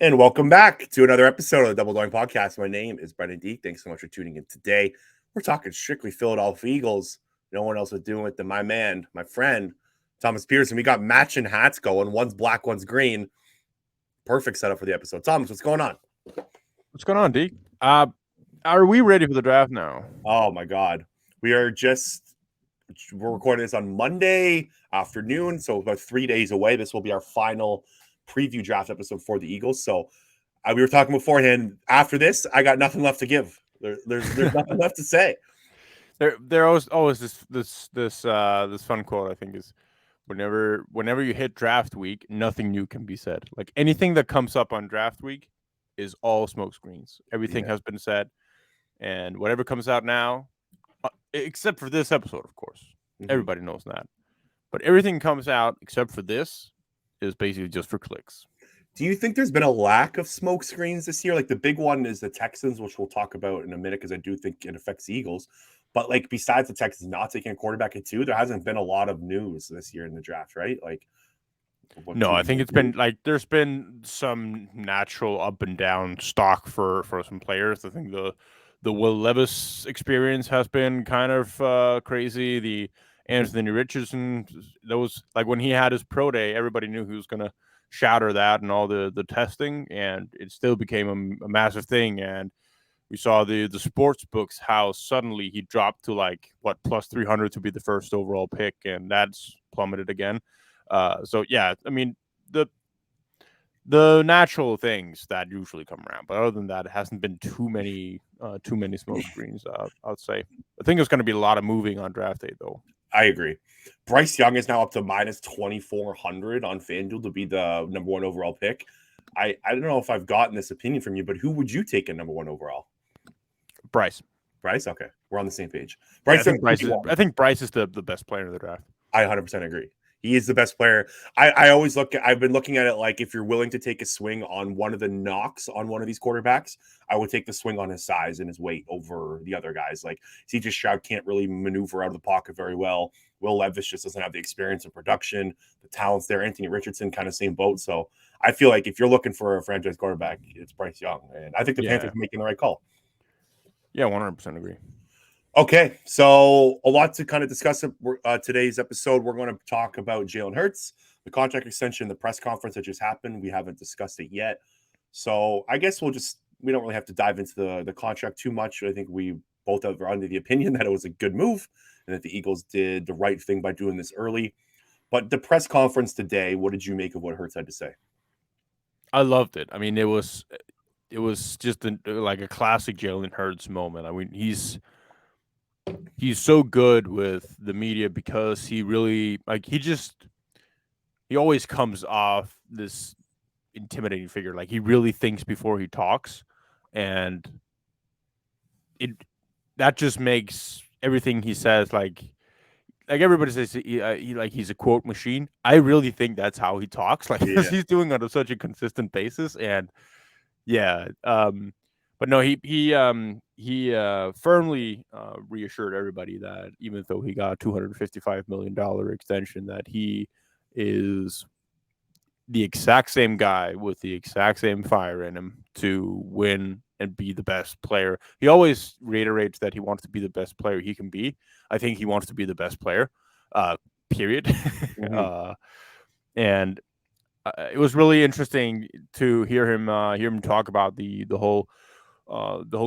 And welcome back to another episode of the Double Doing Podcast. My name is Brenden D. Thanks so much for tuning in today. We're talking strictly Philadelphia Eagles. No one else is doing it than my man, my friend, Thomas Petersen. We got matching hats going. One's black, one's green. Perfect setup for the episode. Thomas, what's going on? What's going on, D? Are we ready for the draft now? Oh, my God. We're recording this on Monday afternoon, so about 3 days away. This will be our final preview draft episode for the Eagles. So we were talking beforehand. After this, I got nothing left to give. There's nothing left to say. There always this fun quote I think is whenever you hit draft week, nothing new can be said. Like anything that comes up on draft week is all smoke screens. Everything has been said, and whatever comes out now, except for this episode, of course, everybody knows that. But everything comes out except for this is basically just for clicks. Do you think there's been a lack of smoke screens this year? Like the big one is the Texans, which we'll talk about in a minute because I do think it affects the Eagles. But like besides the Texans not taking a quarterback at 2, there hasn't been a lot of news this year in the draft, right? Like, no, I think it's been like there's been some natural up and down stock for some players. I think the Will Levis experience has been kind of crazy. The Anthony Richardson, those like when he had his pro day, everybody knew he was gonna shatter that and all the testing, and it still became a massive thing. And we saw the sports books how suddenly he dropped to like what plus 300 to be the first overall pick, and that's plummeted again. So yeah, I mean the natural things that usually come around, but other than that, it hasn't been too many smoke screens. I'd say. I think there's going to be a lot of moving on draft day, though. I agree. Bryce Young is now up to minus 2,400 on FanDuel to be the number 1 overall pick. I don't know if I've gotten this opinion from you, but who would you take at number 1 overall? Bryce. Bryce? Okay. We're on the same page. Bryce, yeah, I think Bryce is the best player in the draft. I 100% agree. He is the best player. I've been looking at it like if you're willing to take a swing on one of the knocks on one of these quarterbacks, I would take the swing on his size and his weight over the other guys. Like CJ Stroud can't really maneuver out of the pocket very well. Will Levis just doesn't have the experience and production, the talents there. Anthony Richardson, kind of same boat. So I feel like if you're looking for a franchise quarterback, it's Bryce Young. And I think the Panthers are making the right call. Yeah, 100% agree. Okay, so a lot to kind of discuss today's episode. We're going to talk about Jalen Hurts, the contract extension, the press conference that just happened. We haven't discussed it yet. So I guess we don't really have to dive into the contract too much. I think we both are under the opinion that it was a good move and that the Eagles did the right thing by doing this early. But the press conference today, what did you make of what Hurts had to say? I loved it. I mean, it was just like a classic Jalen Hurts moment. I mean, he's so good with the media because he really he always comes off this intimidating figure. Like he really thinks before he talks, and that just makes everything he says like everybody says he's a quote machine. I really think that's how he talks. Like he's doing it on such a consistent basis, and yeah. But no, he firmly reassured everybody that even though he got a $255 million extension, that he is the exact same guy with the exact same fire in him to win and be the best player. He always reiterates that he wants to be the best player he can be. I think he wants to be the best player, period. Mm-hmm. And it was really interesting to hear him talk about the whole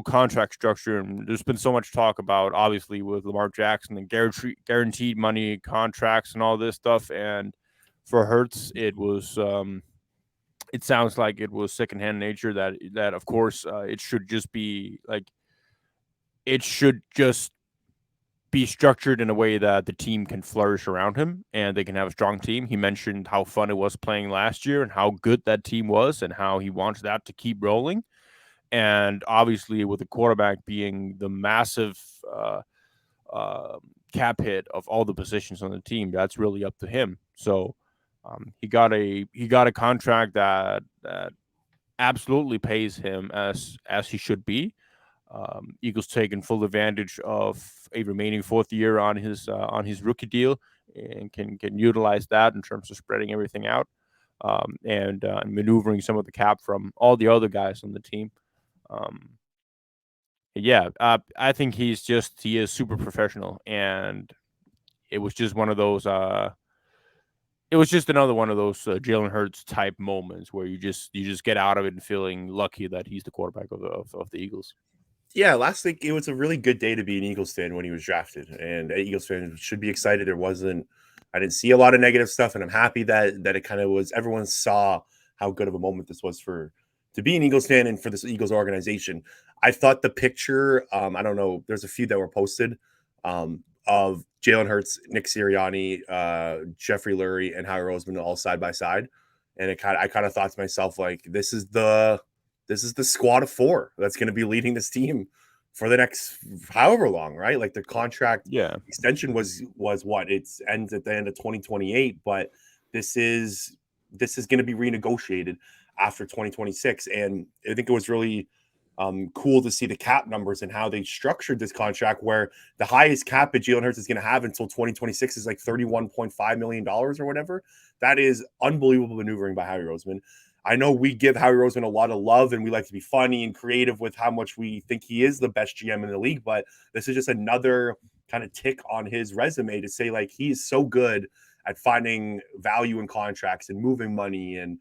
contract structure. And there's been so much talk about, obviously, with Lamar Jackson and guaranteed money contracts and all this stuff. And for Hurts, it was it sounds like it was secondhand nature that of course it should just be like it should just be structured in a way that the team can flourish around him and they can have a strong team. He mentioned how fun it was playing last year and how good that team was and how he wants that to keep rolling. And obviously with the quarterback being the massive cap hit of all the positions on the team, that's really up to him. So he got a contract that absolutely pays him as he should be. Eagles taking full advantage of a remaining 4th year on his rookie deal and can utilize that in terms of spreading everything out. and maneuvering some of the cap from all the other guys on the team. Um, yeah, I think he is super professional, and it was just one of those. It was just another one of those Jalen Hurts type moments where you just get out of it and feeling lucky that he's the quarterback of the Eagles. Yeah, last week it was a really good day to be an Eagles fan when he was drafted, and Eagles fans should be excited. I didn't see a lot of negative stuff, and I'm happy that it kind of was. Everyone saw how good of a moment this was for to be an Eagles fan and for this Eagles organization. I thought the picture, I don't know, there's a few that were posted of Jalen Hurts, Nick Sirianni, Jeffrey Lurie, and Howie Roseman all side by side, and I kind of thought to myself like, this is the squad of four that's going to be leading this team for the next however long, right? Like the contract extension was what it ends at the end of 2028, but this is going to be renegotiated after 2026, and I think it was really cool to see the cap numbers and how they structured this contract, where the highest cap that Jalen Hurts is going to have until 2026 is like $31.5 million or whatever. That is unbelievable maneuvering by Howie Roseman. I know we give Howie Roseman a lot of love and we like to be funny and creative with how much we think he is the best GM in the league, but this is just another kind of tick on his resume to say like he's so good at finding value in contracts and moving money and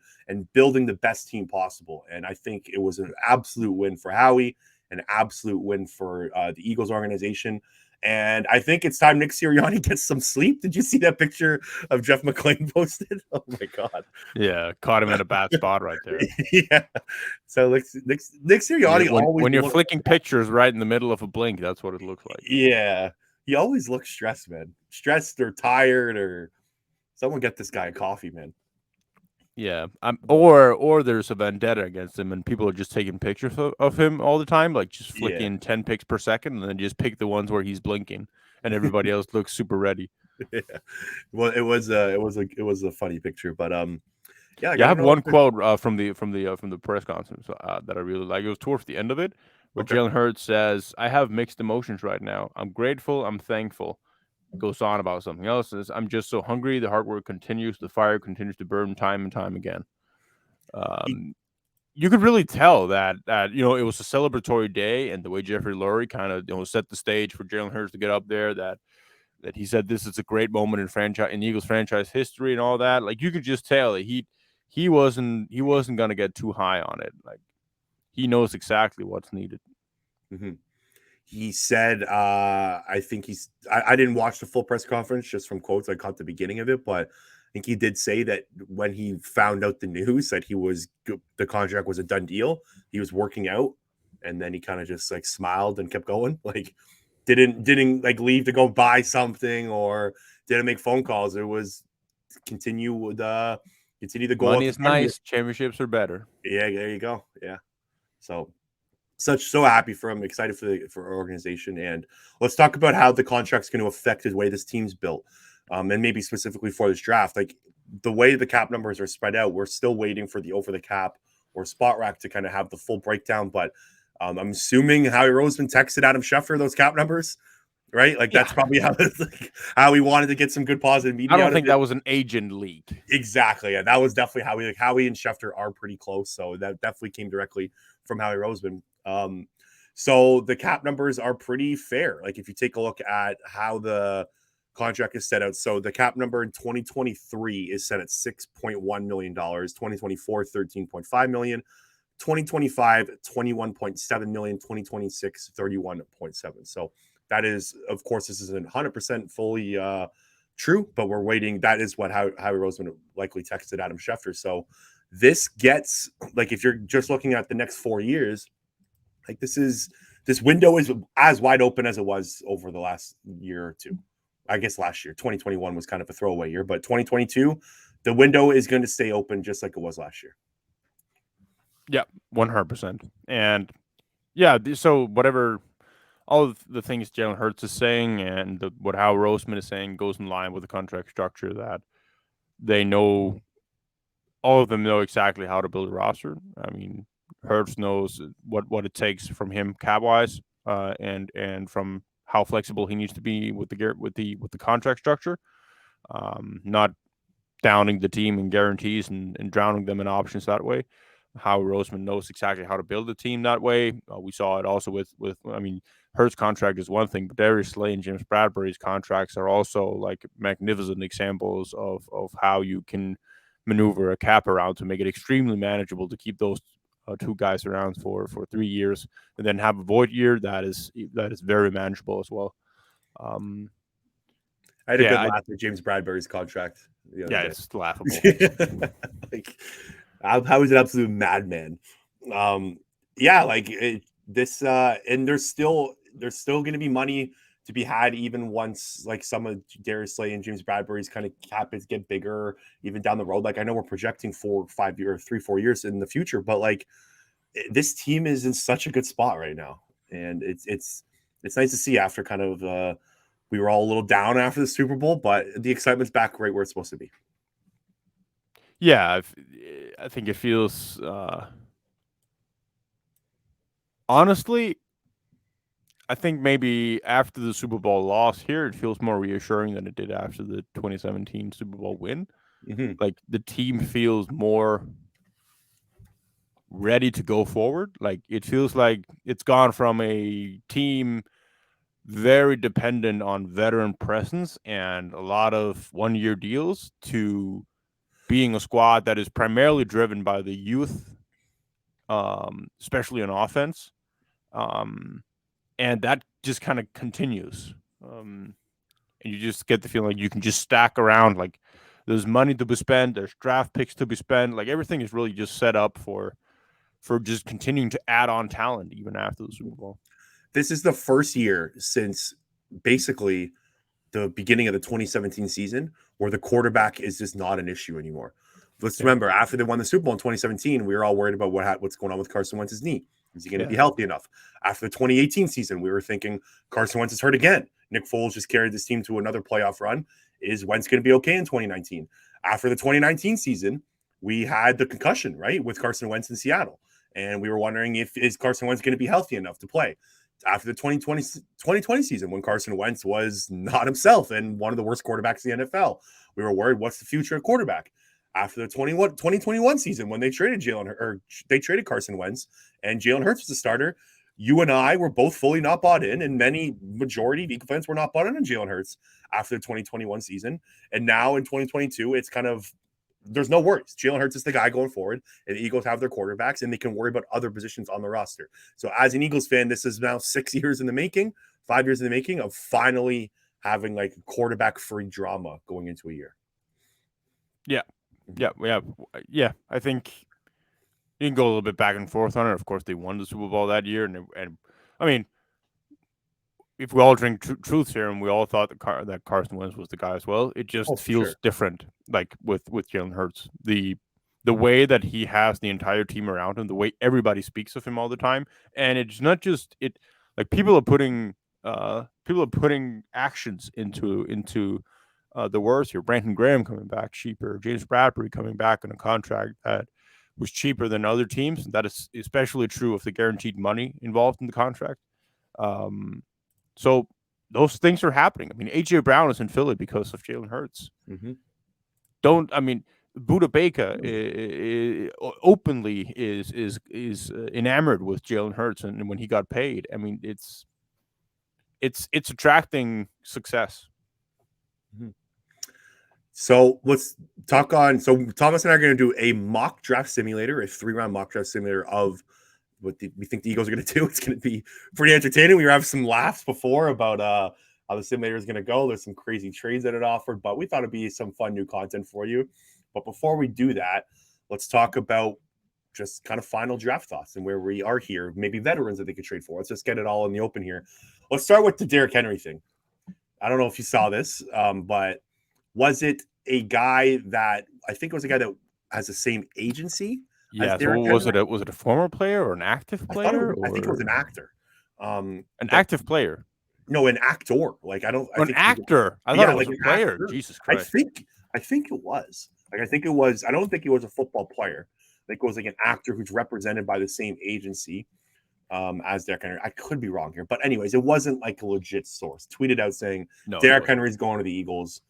building the best team possible. And I think it was an absolute win for Howie, an absolute win for the Eagles organization. And I think it's time Nick Sirianni gets some sleep. Did you see that picture of Jeff McClain posted? Oh my God. Yeah, caught him in a bad spot right there. Yeah. So Nick Sirianni when you're flicking pictures right in the middle of a blink, that's what it looks like. Yeah. He always looks stressed, man. Stressed or tired, or someone get this guy a coffee, man. Yeah, or there's a vendetta against him, and people are just taking pictures of him all the time, like just flicking 10 pics per second, and then just pick the ones where he's blinking, and everybody else looks super ready. Yeah, well, it was a funny picture, but yeah. I have one quote from the press conference that I really like. It was towards the end of it, where Jalen Hurts says, "I have mixed emotions right now. I'm grateful. I'm thankful." Goes on about something else. I'm just so hungry. The hard work continues. The fire continues to burn time and time again. You could really tell that it was a celebratory day, and the way Jeffrey Lurie kind of set the stage for Jalen Hurts to get up there. That he said this is a great moment in Eagles franchise history and all that. Like you could just tell that he wasn't going to get too high on it. Like he knows exactly what's needed. Mm-hmm. He said, I think I didn't watch the full press conference, just from quotes. I caught the beginning of it, but I think he did say that when he found out the news that the contract was a done deal, he was working out, and then he kind of just like smiled and kept going. Like didn't like leave to go buy something or didn't make phone calls. It was continue the goal. Money is nice. Championships are better. Yeah, there you go. Yeah. So happy for him, excited for our organization. And let's talk about how the contract's going to affect the way this team's built. And maybe specifically for this draft, like the way the cap numbers are spread out, we're still waiting for the over the cap or spot rack to kind of have the full breakdown. But I'm assuming Howie Roseman texted Adam Schefter those cap numbers, right? Like that's probably how he wanted to get some good positive media. I don't think that was an agent leak. Exactly. Yeah, that was definitely Howie and Schefter are pretty close. So that definitely came directly from Howie Roseman. So the cap numbers are pretty fair. Like if you take a look at how the contract is set out, so the cap number in 2023 is set at $6.1 million, 2024 $13.5 million, 2025 $21.7 million, 2026 $31.7. So that is, of course, this isn't 100% fully true, but we're waiting. That is what Howie Roseman likely texted Adam Schefter. So this gets, like, if you're just looking at the next 4 years, like this window is as wide open as it was over the last year or two. I guess last year, 2021 was kind of a throwaway year, but 2022, the window is going to stay open just like it was last year. Yeah, 100%. And yeah, so whatever, all of the things Jalen Hurts is saying and what Howie Roseman is saying goes in line with the contract structure that they know. All of them know exactly how to build a roster. I mean, Hurts knows what it takes from him cap wise, and from how flexible he needs to be with the contract structure. Not downing the team in guarantees and drowning them in options that way. How Roseman knows exactly how to build a team that way. We saw it also with I mean, Hurts' contract is one thing, but Darius Slay and James Bradbury's contracts are also like magnificent examples of how you can maneuver a cap around to make it extremely manageable to keep those two guys around for 3 years, and then have a void year that is very manageable as well. I had a good Yeah, laugh at James Bradbury's contract the other yeah, day. it's laughable. Like, how is an absolute madman? Yeah, like and there's still going to be money to be had even once like some of Darius Slay and James Bradbury's kind of cap is get bigger even down the road. Like I know we're projecting 4 5 years, 3 4 years in the future, but like this team is in such a good spot right now, and it's nice to see after kind of we were all a little down after the Super Bowl, but the excitement's back right where it's supposed to be. Yeah, I think it feels honestly. I think maybe after the Super Bowl loss here, it feels more reassuring than it did after the 2017 Super Bowl win. Mm-hmm. Like the team feels more ready to go forward. Like it feels like it's gone from a team very dependent on veteran presence and a lot of 1 year deals to being a squad that is primarily driven by the youth, especially on offense. Um, and that just kind of continues. And you just get the feeling like you can just stack around. Like there's money to be spent, there's draft picks to be spent. Like everything is really just set up for just continuing to add on talent even after the Super Bowl. This is the first year since basically the beginning of the 2017 season where the quarterback is just not an issue anymore. Let's remember, after they won the Super Bowl in 2017, we were all worried about what's going on with Carson Wentz's knee. Is he going to be healthy enough? After the 2018 season, we were thinking Carson Wentz is hurt again. Nick Foles just carried this team to another playoff run. Is Wentz going to be okay in 2019? After the 2019 season, we had the concussion, right, with Carson Wentz in Seattle. And we were wondering is Carson Wentz going to be healthy enough to play? After the 2020 season, when Carson Wentz was not himself and one of the worst quarterbacks in the NFL, we were worried, what's the future of quarterback? After the 2021 season, when they traded they traded Carson Wentz and Jalen Hurts was the starter, you and I were both fully not bought in, and majority of Eagle fans were not bought in on Jalen Hurts after the 2021 season. And now in 2022, it's kind of there's no worries. Jalen Hurts is the guy going forward, and the Eagles have their quarterbacks, and they can worry about other positions on the roster. So, as an Eagles fan, this is now 6 years in the making, 5 years in the making of finally having like quarterback-free drama going into a year. Yeah. I think you can go a little bit back and forth on it. Of course, they won the Super Bowl that year, and I mean, if we all drink truth here and we all thought that Carson Wentz was the guy as well, it just feels different. Like with Jalen Hurts, the way that he has the entire team around him, the way everybody speaks of him all the time, and it's not just it. Like people are putting actions into the words here. Brandon Graham coming back cheaper, James Bradbury coming back on a contract that was cheaper than other teams. That is especially true of the guaranteed money involved in the contract. So those things are happening. I mean, AJ Brown is in Philly because of Jalen Hurts. Mm-hmm. Buda Baker openly is enamored with Jalen Hurts, and when he got paid, I mean, it's attracting success. Mm-hmm. So let's talk on. So Thomas and I are going to do a mock draft simulator, a 3-round mock draft simulator of what we think the Eagles are going to do. It's going to be pretty entertaining. We were having some laughs before about how the simulator is going to go. There's some crazy trades that it offered, but we thought it'd be some fun new content for you. But before we do that, let's talk about just kind of final draft thoughts and where we are here. Maybe veterans that they could trade for. Let's just get it all in the open here. Let's start with the Derrick Henry thing. I don't know if you saw this, but was it a guy that I think it was a guy that has the same agency? Yeah. So was it a former player or an active player? I think it was an actor. An active player. No, an actor. Like I don't. An actor. I thought it was a player. Actor. Jesus Christ. I think it was. Like I think it was. I don't think he was a football player. I think it was like an actor who's represented by the same agency as Derrick Henry. I could be wrong here, but anyways, it wasn't like a legit source. Tweeted out saying Derrick Henry's going to the Eagles.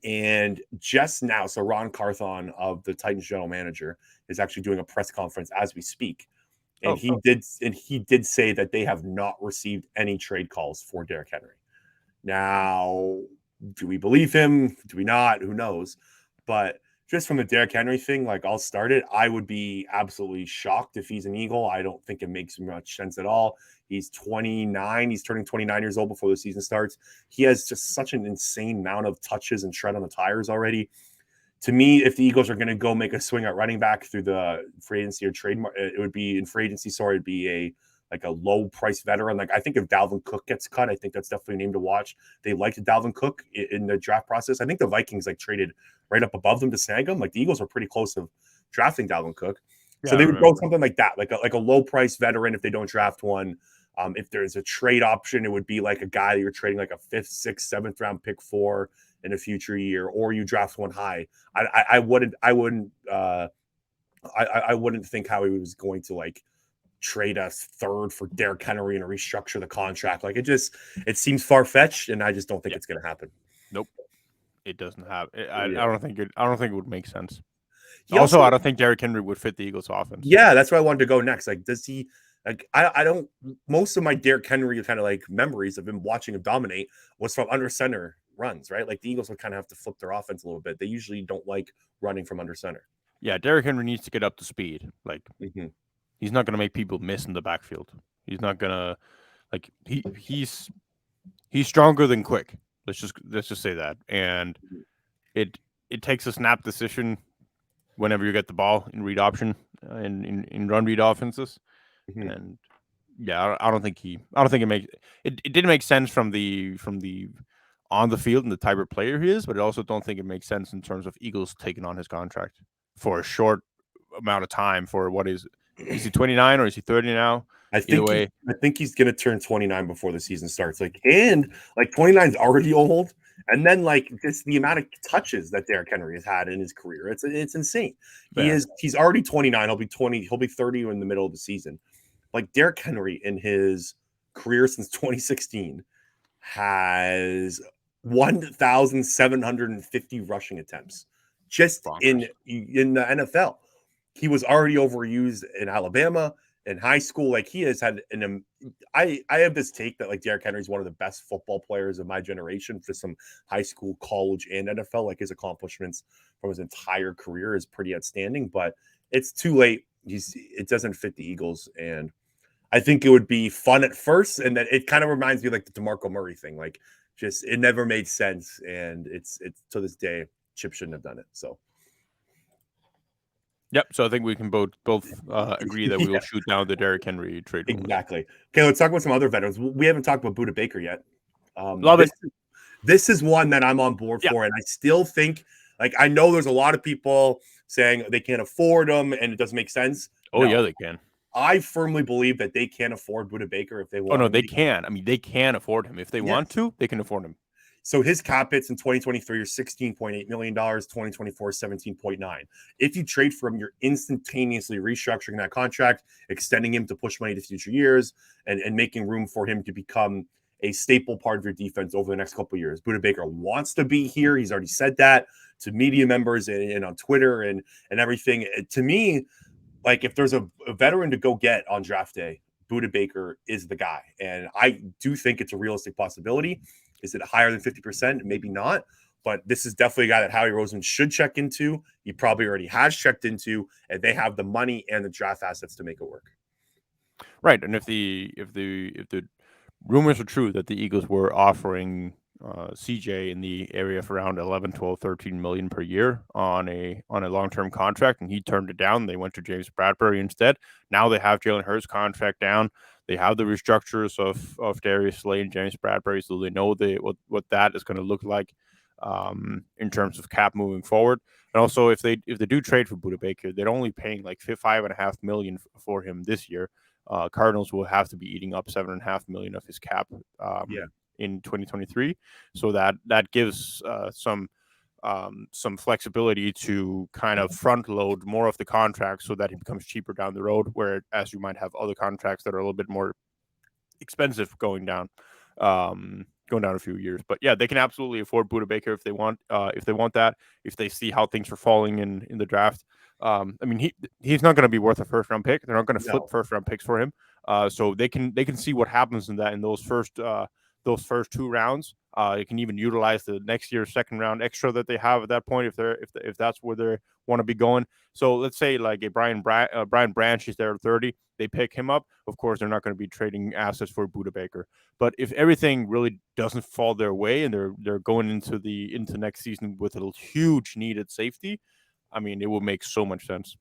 And just now, so Ron Carthon of the Titans general manager is actually doing a press conference as we speak. And Oh, he did say that they have not received any trade calls for Derrick Henry. Now, do we believe him? Do we not? Who knows? But just from the Derrick Henry thing, like I'll start it. I would be absolutely shocked if he's an Eagle. I don't think it makes much sense at all. He's 29. He's turning 29 years old before the season starts. He has just such an insane amount of touches and tread on the tires already. To me, if the Eagles are going to go make a swing at running back through the free agency or trade, it would be in free agency. Sorry, it'd be a low price veteran. Like I think if Dalvin Cook gets cut, I think that's definitely a name to watch. They liked Dalvin Cook in the draft process. I think the Vikings like traded right up above them to snag him. Like the Eagles were pretty close to drafting Dalvin Cook. yeah, So they would go something like that, like a low price veteran if they don't draft one. If there's a trade option, it would be like a guy that you're trading like a 5th, 6th, 7th round pick for in a future year, or you draft one high. I wouldn't think how he was going to like trade a third for Derrick Henry and restructure the contract. Like it seems far fetched, and I just don't think it's going to happen. Nope, it doesn't have. I don't think it. I don't think it would make sense. I don't think Derrick Henry would fit the Eagles' offense. Yeah, that's where I wanted to go next. Like, does he? Like, I don't. Most of my Derrick Henry kind of like memories of him watching him dominate was from under center runs, right? Like the Eagles would kind of have to flip their offense a little bit. They usually don't like running from under center. Yeah, Derrick Henry needs to get up to speed. Like Mm-hmm. he's not going to make people miss in the backfield. He's not going to like he's stronger than quick. Let's just say that. And it takes a snap decision whenever you get the ball in read option in run read offenses. Mm-hmm. And yeah, I don't think it makes it didn't make sense from the on the field and the type of player he is, but I also don't think it makes sense in terms of Eagles taking on his contract for a short amount of time. For what is he 29 or is he 30 now? I think he's going to turn 29 before the season starts. Like 29 is already old. And then like just the amount of touches that Derrick Henry has had in his career, it's insane. He's already 29. He'll be 20. He'll be 30 in the middle of the season. Like Derrick Henry in his career since 2016 has 1,750 rushing attempts just in the NFL. He was already overused in Alabama in high school. Like he has had I have this take that like Derrick Henry is one of the best football players of my generation for some high school, college, and NFL. Like his accomplishments from his entire career is pretty outstanding, but it's too late. It doesn't fit the Eagles, and I think it would be fun at first, and then it kind of reminds me of like the DeMarco Murray thing. Like just it never made sense, and it's to this day Chip shouldn't have done it. So. Yep. So I think we can both agree that we will shoot down the Derrick Henry trade. Exactly. Okay, let's talk about some other veterans. We haven't talked about Budda Baker yet. Love it. This is one that I'm on board for, and I still think, like, I know there's a lot of people saying they can't afford him and it doesn't make sense. Oh, yeah, they can. I firmly believe that they can afford Budda Baker if they want. Oh, no, they can. I mean, they can afford him. If they want to, they can afford him. So his cap hits in 2023 are $16.8 million, 2024 $17.9 million. If you trade for him, you're instantaneously restructuring that contract, extending him to push money to future years, and making room for him to become a staple part of your defense over the next couple of years. Budda Baker wants to be here. He's already said that to media members and on Twitter and everything. To me, like if there's a veteran to go get on draft day, Budda Baker is the guy. And I do think it's a realistic possibility. Is it higher than 50%? Maybe not. But this is definitely a guy that Howie Roseman should check into. He probably already has checked into, and they have the money and the draft assets to make it work. Right. And if the rumors are true that the Eagles were offering CJ in the area of around 11, 12, 13 million per year on a long-term contract, and he turned it down, they went to James Bradbury instead. Now they have Jalen Hurts' contract down. They have the restructures of Darius Slay and James Bradbury, so they know what that is going to look like in terms of cap moving forward. And also, if they do trade for Budda Baker, they're only paying like $5.5 million for him this year. Cardinals will have to be eating up $7.5 million of his cap in 2023, so that gives some flexibility to kind of front load more of the contract so that he becomes cheaper down the road, whereas you might have other contracts that are a little bit more expensive going down. going down a few years. But yeah, they can absolutely afford Buda Baker if they want that. If they see how things are falling in the draft, I mean he's not going to be worth a first round pick. They're not going to flip No. first round picks for him. So they can see what happens in those first 2 rounds. You can even utilize the next year's second round extra that they have at that point if that's where they want to be going. So let's say like a Brian Branch is there at 30, they pick him up. Of course, they're not going to be trading assets for Buda Baker. But if everything really doesn't fall their way and they're going into next season with a huge needed safety, I mean, it will make so much sense.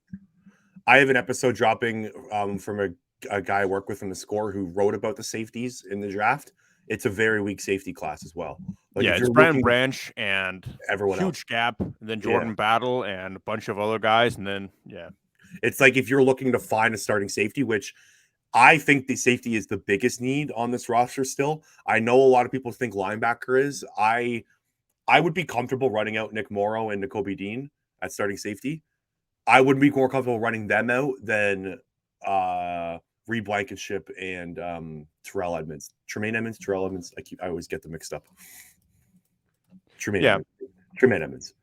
I have an episode dropping from a guy I work with from the Score who wrote about the safeties in the draft. It's a very weak safety class as well. Like Yeah, if it's you're Brian looking Branch and everyone else, huge gap, and then yeah, Jordan Battle and a bunch of other guys, and then it's like if you're looking to find a starting safety, which I think the safety is the biggest need on this roster still. I know a lot of people think linebacker is. I would be comfortable running out Nick Morrow and Nakobe Dean at starting safety. I would be more comfortable running them out than Reed Blankenship and Terrell Edmonds. Tremaine Edmonds, Terrell Edmonds. I always get them mixed up. Tremaine Edmonds.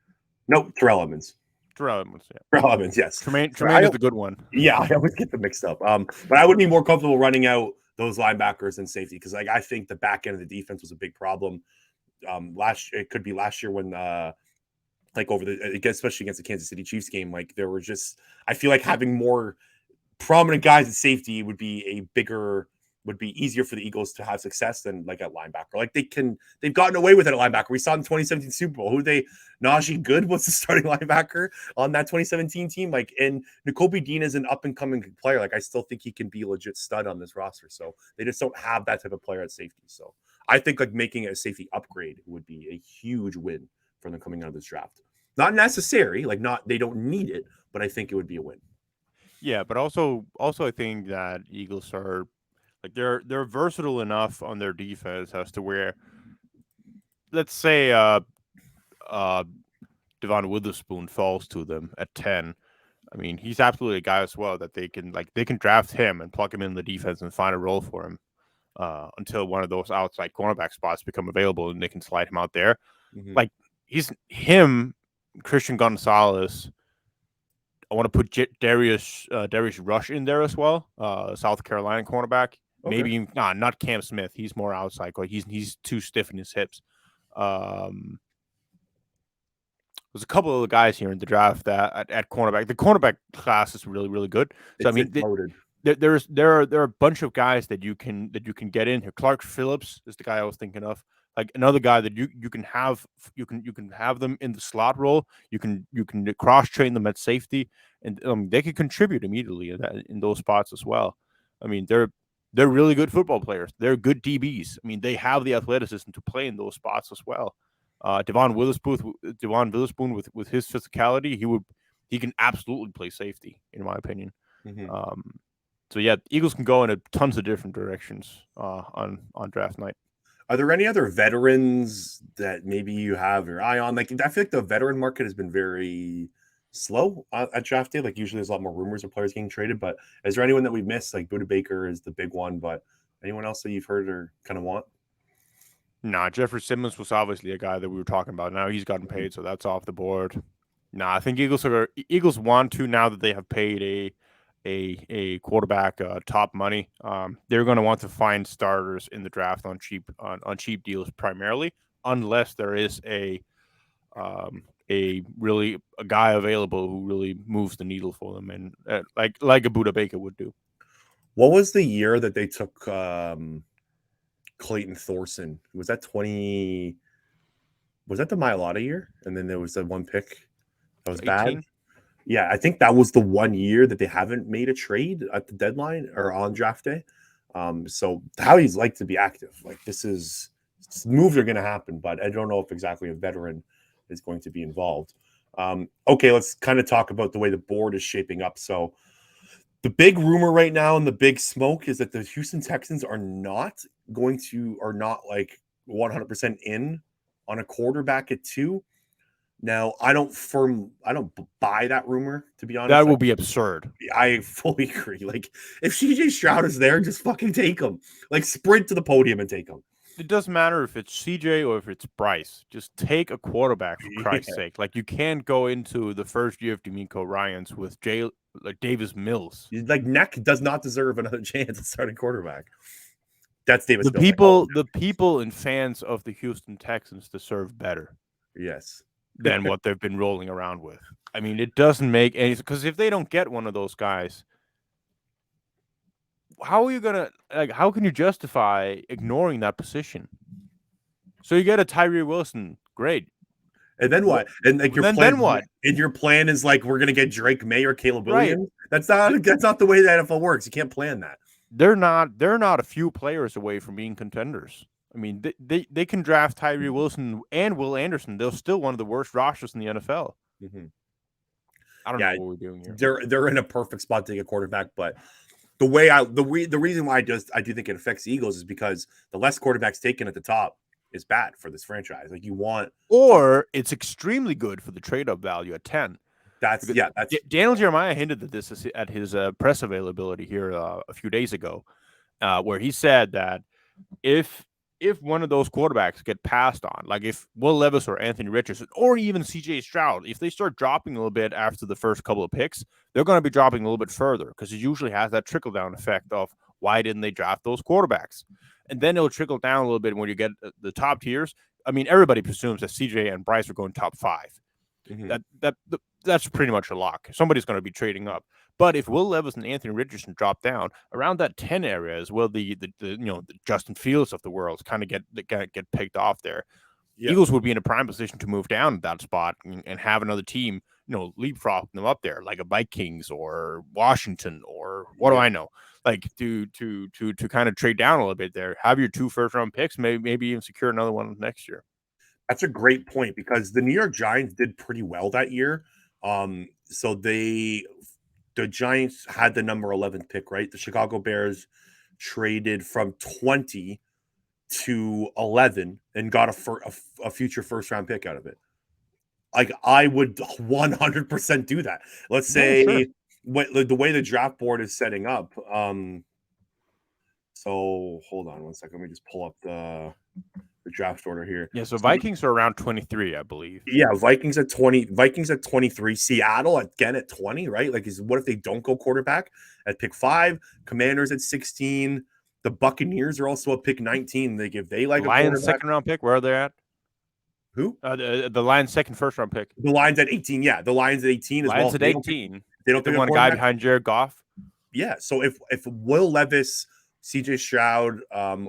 No, Terrell Edmonds. Terrell Edmonds, yeah. Terrell Edmonds, yes. Tremaine is the good one. Yeah, I always get them mixed up. But I would be more comfortable running out those linebackers and safety because I think the back end of the defense was a big problem. It could be last year when especially against the Kansas City Chiefs game, like there were just I feel like having more prominent guys at safety would be easier for the Eagles to have success than like at linebacker. Like they've gotten away with it at linebacker. We saw in the 2017 Super Bowl Najee Good was the starting linebacker on that 2017 team. Like, and Nakobe Dean is an up and coming player. Like I still think he can be a legit stud on this roster. So they just don't have that type of player at safety. So I think like making a safety upgrade would be a huge win for them coming out of this draft. Not necessary, they don't need it, but I think it would be a win. Yeah, but also I think that Eagles are like they're versatile enough on their defense as to where, let's say Devon Witherspoon falls to them at 10. I mean, he's absolutely a guy as well that they can draft him and plug him in the defense and find a role for him until one of those outside cornerback spots become available and they can slide him out there. Mm-hmm. Like Christian Gonzalez. I want to put Darius Rush in there as well, South Carolina cornerback. Okay. Maybe not Cam Smith. He's more outside. Like he's too stiff in his hips. There's a couple of the guys here in the draft that at cornerback. The cornerback class is really, really good. So I mean, there are a bunch of guys that you can get in here. Clark Phillips is the guy I was thinking of. Like another guy that you can have them in the slot role. You can cross train them at safety, and they can contribute immediately in those spots as well. I mean, they're really good football players. They're good DBs. I mean, they have the athleticism to play in those spots as well. Devon Witherspoon with his physicality, he can absolutely play safety in my opinion. Mm-hmm. So yeah, Eagles can go in tons of different directions on draft night. Are there any other veterans that maybe you have your eye on? Like, I feel like the veteran market has been very slow at draft day. Like, usually there's a lot more rumors of players getting traded. But is there anyone that we missed? Like, Buda Baker is the big one, but anyone else that you've heard or kind of want? Nah, Jeffrey Simmons was obviously a guy that we were talking about. Now he's gotten paid, so that's off the board. Nah, I think Eagles want to, now that they have paid a quarterback top money. They're going to want to find starters in the draft on cheap deals primarily, unless there is a guy available who really moves the needle for them, and like a Buda Baker would do. What was the year that they took Clayton Thorson? Was that the Mailata year? And then there was that one pick that was 18? Bad. Yeah, I think that was the 1 year that they haven't made a trade at the deadline or on draft day. So Howie's like to be active. Like moves are going to happen, but I don't know if exactly a veteran is going to be involved. Okay, let's kind of talk about the way the board is shaping up. So the big rumor right now and the big smoke is that the Houston Texans are not like 100% in on a quarterback at 2. Now, I don't buy that rumor, to be honest. That will be absurd. I fully agree. Like, if CJ Stroud is there, just fucking take him. Like, sprint to the podium and take him. it doesn't matter if it's CJ or if it's Bryce. Just take a quarterback for Christ's Yeah. sake. Like you can't go into the first year of D'Amico Ryans with Davis Mills. Like Neck does not deserve another chance at starting quarterback. That's Davis The Mills. Oh, people and fans of the Houston Texans deserve better yes. than what they've been rolling around with. I mean, it doesn't make any, because if they don't get one of those guys, how are you gonna, like? How can you justify ignoring that position? So you get a Tyree Wilson, great. And then what? And like your Then plan, what? and your plan is like we're gonna get Drake May or Caleb Right. Williams. That's not the way the NFL works. You can't plan that. They're not a few players away from being contenders. I mean, they can draft Tyree Wilson and Will Anderson. They're still one of the worst rosters in the NFL. Mm-hmm. I don't Yeah, know what we're doing here. they're in a perfect spot to take a quarterback, but the reason why I do think it affects the Eagles is because the less quarterbacks taken at the top is bad for this franchise. Like you want, Or it's extremely good for the trade up value at 10. that's Because yeah, that's Daniel Jeremiah hinted at this at his press availability here a few days ago, where he said that if one of those quarterbacks get passed on, like if Will Levis or Anthony Richardson or even CJ Stroud, if they start dropping a little bit after the first couple of picks, they're going to be dropping a little bit further because it usually has that trickle down effect of why didn't they draft those quarterbacks? And then it'll trickle down a little bit when you get the top tiers. I mean, everybody presumes that CJ and Bryce are going top 5. mm-hmm. That's pretty much a lock. Somebody's going to be trading up. But if Will Levis and Anthony Richardson drop down around that 10 area as well, the the Justin Fields of the world kind of get picked off there. Yeah. Eagles would be in a prime position to move down at that spot and have another team, leapfrog them up there, like a Vikings or Washington or what do I know, like to kind of trade down a little bit there. Have your 2 first-round picks, maybe even secure another one next year. That's a great point because the New York Giants did pretty well that year. So the Giants had the number 11th pick, right? The Chicago Bears traded from 20 to 11 and got a future first round pick out of it. Like I would 100% do that. Let's say sure. the way the draft board is setting up. So hold on one second. Let me just pull up the draft order here. Yeah, so Vikings are around 23, I believe. Yeah, Vikings at 20, Vikings at 23, Seattle again at 20, right? Like, what if they don't go quarterback at pick 5? Commanders at 16. The Buccaneers are also at pick 19. Like, if they like Lions second round pick, where are they at? Who? The Lions second first round pick. The Lions at 18. Yeah, the Lions at 18 as well. Lions at 18. They don't pick want a guy behind Jared Goff. Yeah, so if Will Levis, CJ Stroud,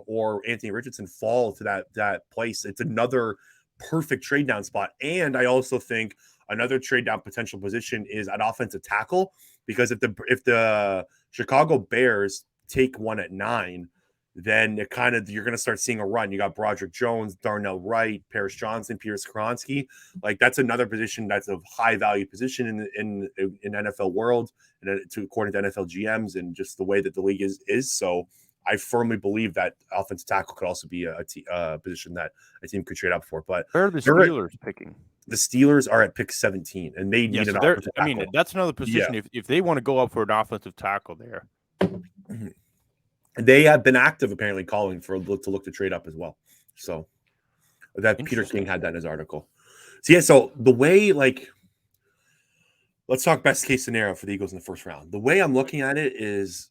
or Anthony Richardson fall to that place, it's another perfect trade down spot. And I also think another trade down potential position is an offensive tackle, because if the Chicago Bears take one at 9, then it kind of, you're going to start seeing a run. You got Broderick Jones, Darnell Wright, Paris Johnson, Peter Skoronski. Like that's another position that's a high value position in NFL world, and according to NFL GMs and just the way that the league is. So I firmly believe that offensive tackle could also be a position that a team could trade up for. But where are the Steelers picking? The Steelers are at pick 17, and they need an offensive tackle. I mean, that's another position. If they want to go up for an offensive tackle there. They have been active, apparently, calling to look to trade up as well. So that Peter King had that in his article. So yeah, so the way, like, let's talk best case scenario for the Eagles in the first round. The way I'm looking at it is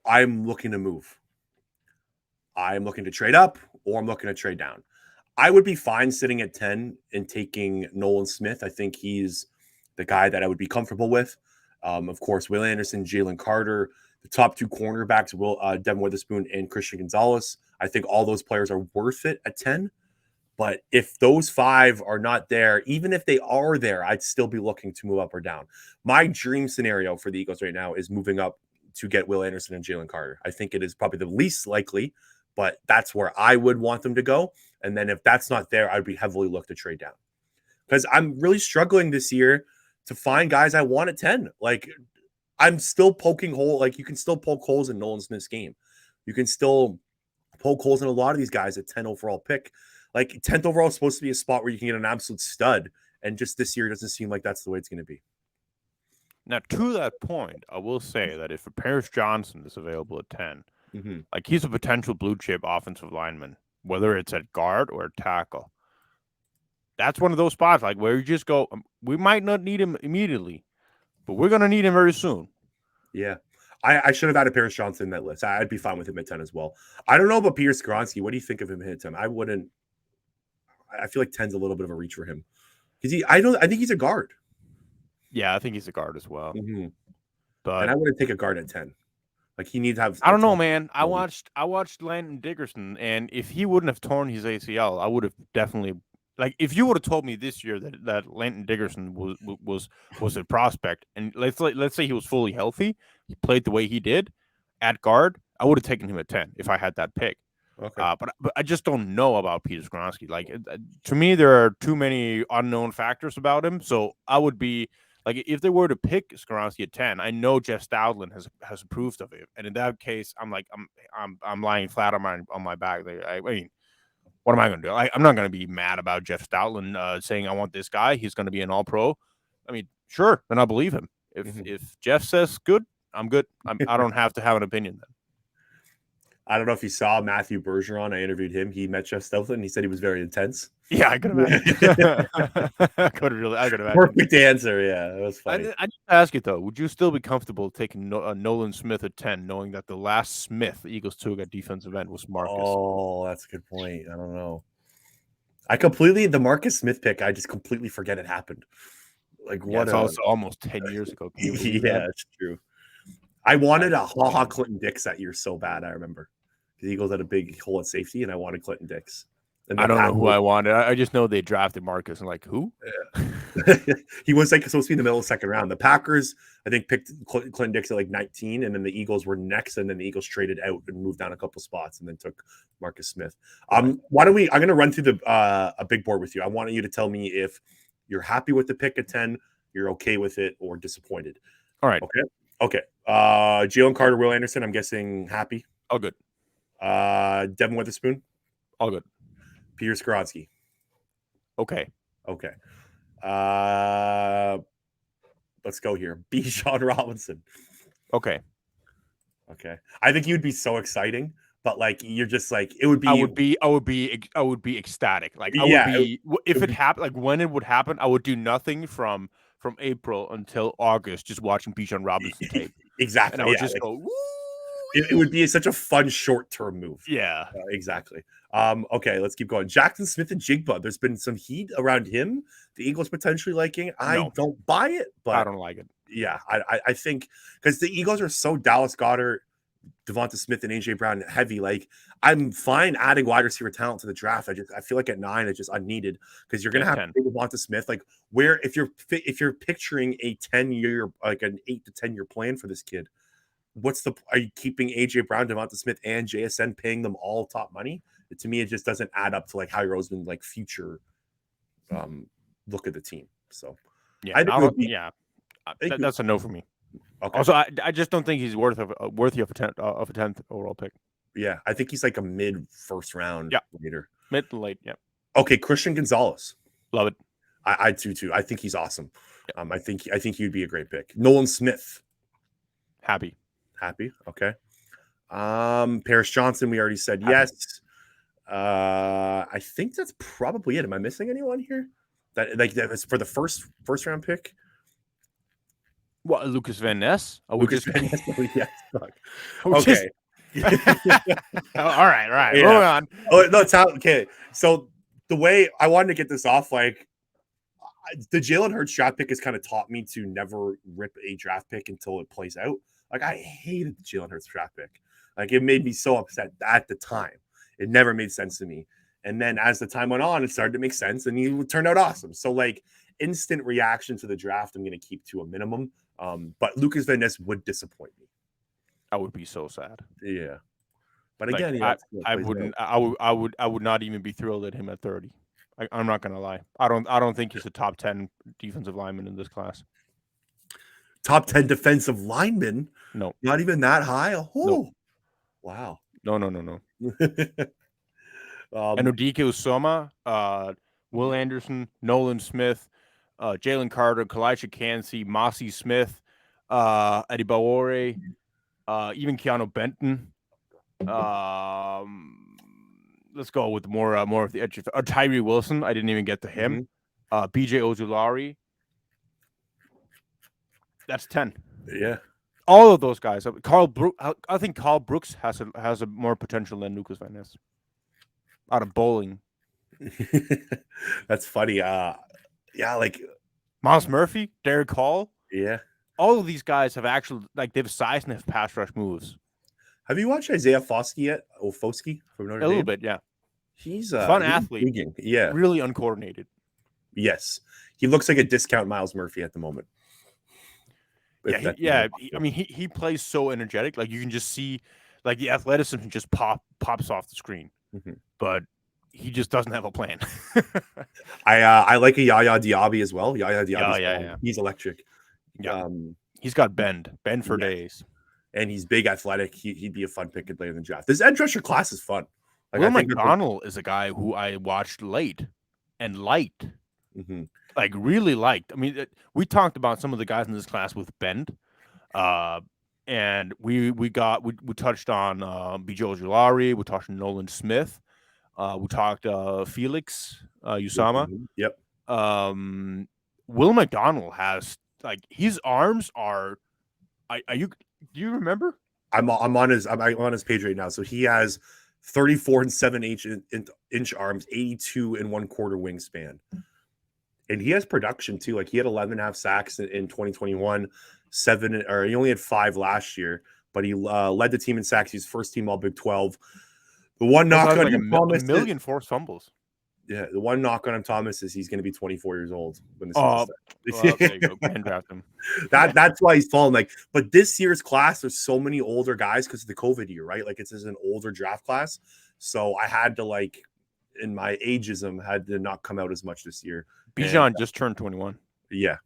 I'm looking to move. I'm looking to trade up, or I'm looking to trade down. I would be fine sitting at 10 and taking Nolan Smith. I think he's the guy that I would be comfortable with. Of course, Will Anderson, Jalen Carter, the top 2 cornerbacks, Devin Witherspoon and Christian Gonzalez. I think all those players are worth it at 10. But if those 5 are not there, even if they are there, I'd still be looking to move up or down. My dream scenario for the Eagles right now is moving up to get Will Anderson and Jalen Carter. I think it is probably the least likely, but that's where I would want them to go. And then if that's not there, I'd be heavily look to trade down. Because I'm really struggling this year to find guys I want at 10. Like, I'm still poking holes. Like, you can still poke holes in Nolan Smith's game. You can still poke holes in a lot of these guys at 10 overall pick. Like, 10th overall is supposed to be a spot where you can get an absolute stud. And just this year, it doesn't seem like that's the way it's going to be. Now, to that point, I will say that if a Paris Johnson is available at 10, Mm-hmm. Like, he's a potential blue chip offensive lineman, whether it's at guard or tackle. That's one of those spots like where you just go, we might not need him immediately, but we're gonna need him very soon. Yeah. I should have added Paris Johnson in that list. I'd be fine with him at 10 as well. I don't know about Peter Skronsky. What do you think of him at 10? I wouldn't. I feel like 10's a little bit of a reach for him. Because I think he's a guard. Yeah, I think he's a guard as well. Mm-hmm. But and I wouldn't take a guard at 10. Like, he needs to have. I don't know, man. I watched Landon Dickerson, and if he wouldn't have torn his ACL, I would have definitely like if you would have told me this year that Landon Dickerson was a prospect, and let's say he was fully healthy, he played the way he did at guard, I would have taken him at 10 if I had that pick. Okay. But I just don't know about Peter Skronsky. Like, to me, there are too many unknown factors about him. So I would be like, if they were to pick Skronsky at 10, I know Jeff Stoutland has approved of it, and in that case, I'm like, I'm lying flat on my back. I mean, what am I going to do? I'm not going to be mad about Jeff Stoutland saying I want this guy. He's going to be an All-Pro. I mean, sure, then I'll believe him. If Jeff says good, I'm good. I don't have to have an opinion then. I don't know if you saw Matthew Bergeron. I interviewed him. He met Jeff Stoutland. He said he was very intense. Yeah, I could imagine. I could imagine. Perfect answer. Yeah, that was funny. I need to ask you though: would you still be comfortable taking Nolan Smith at 10, knowing that the last Smith the Eagles took at defensive end was Marcus? Oh, that's a good point. I don't know. The Marcus Smith pick, I just completely forget it happened. Like, what? It's also almost 10 years ago. Yeah, it's true. I wanted a Ha Clinton Dix that year so bad. I remember the Eagles had a big hole at safety, and I wanted Clinton Dix. And I don't know who I wanted. I just know they drafted Marcus, and like, who? Yeah. He was like supposed to be in the middle of the second round. The Packers, I think, picked Clinton Dix at like 19, and then the Eagles were next, and then the Eagles traded out and moved down a couple spots, and then took Marcus Smith. Why don't we? I'm going to run through a big board with you. I want you to tell me if you're happy with the pick at 10, you're okay with it, or disappointed. All right. Okay. Jalen Carter, Will Anderson. I'm guessing happy. All good. Devin Witherspoon. All good. Peter Skronsky. Okay. Let's go here. Bijan Robinson. Okay. I think you'd be so exciting, but like you're just like it would be. I would be ecstatic. Like if it happened, like when it would happen, I would do nothing from April until August, just watching Bijan Robinson tape. Exactly. And I would just go. Woo! It would be such a fun short-term move. Yeah. Exactly. Okay, let's keep going. Jackson Smith and Jigba. There's been some heat around him. The Eagles potentially liking. I don't buy it, but I don't like it. Yeah, I think because the Eagles are so Dallas Goedert, Devonta Smith, and AJ Brown heavy. Like, I'm fine adding wide receiver talent to the draft. I feel like at 9 it's just unneeded because you're gonna have Devonta Smith. Like, where if you're picturing a 10-year, like an 8 to 10 year plan for this kid, are you keeping AJ Brown, Devonta Smith, and JSN, paying them all top money? To me, it just doesn't add up to like Howie Roseman like future look at the team. So yeah, that's a no for me. Okay. Also, I just don't think he's worthy of a 10th overall pick. Yeah, I think he's like a mid first round later. Mid to late, yeah. Okay, Christian Gonzalez. Love it. I do too. I think he's awesome. Yep. I think he'd be a great pick. Nolan Smith. Happy. Okay. Paris Johnson, we already said yes. I think that's probably it. Am I missing anyone here? That is for the first round pick. What, Lucas Van Ness? Lucas Van Ness. Oh, yes. Okay. All right. Yeah. Moving on. Oh no, it's out. Okay. So the way I wanted to get this off, like the Jalen Hurts draft pick has kind of taught me to never rip a draft pick until it plays out. Like, I hated the Jalen Hurts draft pick. Like, it made me so upset at the time. It never made sense to me. And then as the time went on, it started to make sense, and he turned out awesome. So, like, instant reaction to the draft, I'm going to keep to a minimum. But Lucas Van Ness would disappoint me. I would be so sad. Yeah. But again, I would not even be thrilled at him at 30. I'm not going to lie. I don't think he's a top 10 defensive lineman in this class. Top 10 defensive lineman? No. Not even that high? Oh, no. Wow. No. Enodike Usoma, Will Anderson, Nolan Smith, Jalen Carter, Kalisha Cansey, Mossy Smith, Eddie Bawore, even Keanu Benton. Let's go with more of the edge. Tyree Wilson. I didn't even get to him. BJ Ojulari. That's 10. Yeah. All of those guys. I think Carl Brooks has a more potential than Lucas Van Ness. Out of bowling. That's funny. Yeah, like Miles Murphy, Derek Hall. Yeah. All of these guys have actually they have size and have pass rush moves. Have you watched Isaiah Foskey yet? Oh, Foskey from Notre Dame? A little bit, yeah. He's fun athlete. Intriguing. Yeah. Really uncoordinated. Yes. He looks like a discount Miles Murphy at the moment. I mean, he plays so energetic. Like you can just see, like the athleticism just pops off the screen. But he just doesn't have a plan. I like a Yaya Diaby as well. Yaya Diaby, yeah. He's electric. Yeah. He's got bend for days, and he's big, athletic. He'd be a fun pick later in the draft. This edge rusher class is fun. Like, Will McDonald is a guy who I watched late and liked, like really liked. I mean, we talked about some of the guys in this class with bend, and we touched on BJ Ojulari. We touched on Nolan Smith. We talked Felix Usama. Yep. Will McDonald has his arms are. Do you remember? I'm on his page right now. So he has 34 and 7/8 inch arms, 82 and 1/4 wingspan, and he has production too. Like he had 11.5 sacks in 2021, he only had 5 last year, but he led the team in sacks. He's first team All Big 12. The one knock on him, Thomas, a million forced fumbles. Yeah, the one knock on him, Thomas, is he's going to be 24 years old when this season starts. Go and draft him. That's why he's falling. Like, but this year's class, there's so many older guys because of the COVID year, right? Like, it's an older draft class, so I had to in my ageism, had to not come out as much this year. Bijan just turned 21. Yeah,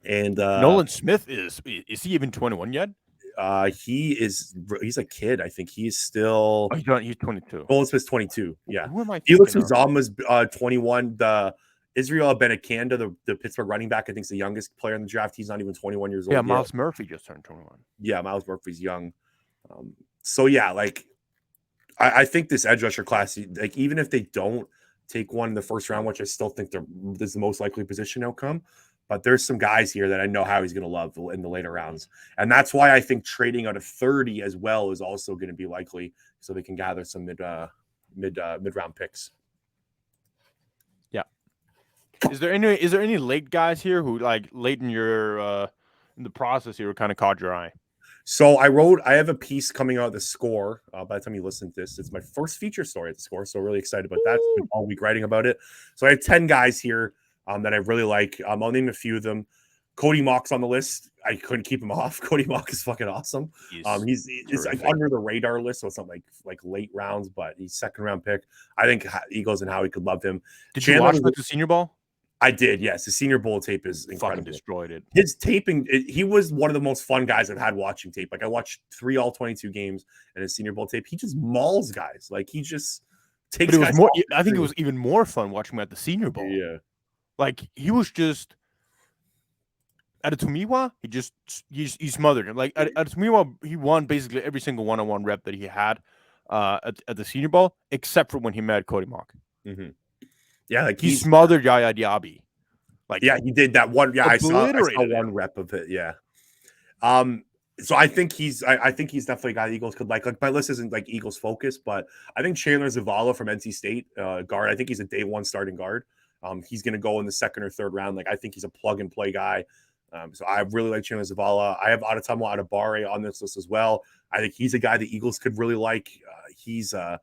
and Nolan Smith is he even 21 yet? He's a kid. I think he's still. He's 22. Nolan Smith's 22. Yeah. Who am I? Felix Uzama's 21. The Israel Benakanda, the Pittsburgh running back, I think is the youngest player in the draft. He's not even 21 years old. Yeah, Miles Murphy just turned 21. Yeah, Miles Murphy's young. So yeah, I think this edge rusher class, even if they don't take one in the first round, which I still think this is the most likely position outcome. But there's some guys here that I know how he's going to love in the later rounds. And that's why I think trading out of 30 as well is also going to be likely so they can gather some mid-round picks. Yeah. Is there any late guys here who late in your in the process here kind of caught your eye? So I have a piece coming out of The Score. By the time you listen to this, it's my first feature story at The Score. So really excited about that. I've been all week writing about it. So I have 10 guys here that I really like. I'll name a few of them. Cody Mock's on the list. I couldn't keep him off. Cody Mock is fucking awesome. He's under the radar list, so it's not like late rounds, but he's second round pick. I think Eagles and Howie could love him. Did you watch the Senior Bowl? I did, yes. The Senior Bowl tape is incredible. Fucking destroyed it. His taping, he was one of the most fun guys I've had watching tape. Like I watched 3 all-22 games and his Senior Bowl tape. He just mauls guys. Like he just takes. But it was more. I think it was even more fun watching him at the Senior Bowl. Yeah. Like he was just at a Tumiwa, he smothered him. Like at Tumiwa, he won basically every single one-on-one rep that he had at the Senior Bowl, except for when he met Cody Mock. Mm-hmm. Yeah, like he smothered Yaya Diaby. He did that one. Yeah, I saw one rep of it. Yeah. So I think he's definitely a guy the Eagles could like. Like my list isn't like Eagles focused, but I think Chandler Zavala from NC State guard. I think he's a day one starting guard. He's going to go in the second or third round. Like I think he's a plug and play guy. So I really like Chandler Zavala. I have Adetomo Adebawore on this list as well. I think he's a guy the Eagles could really like. He's a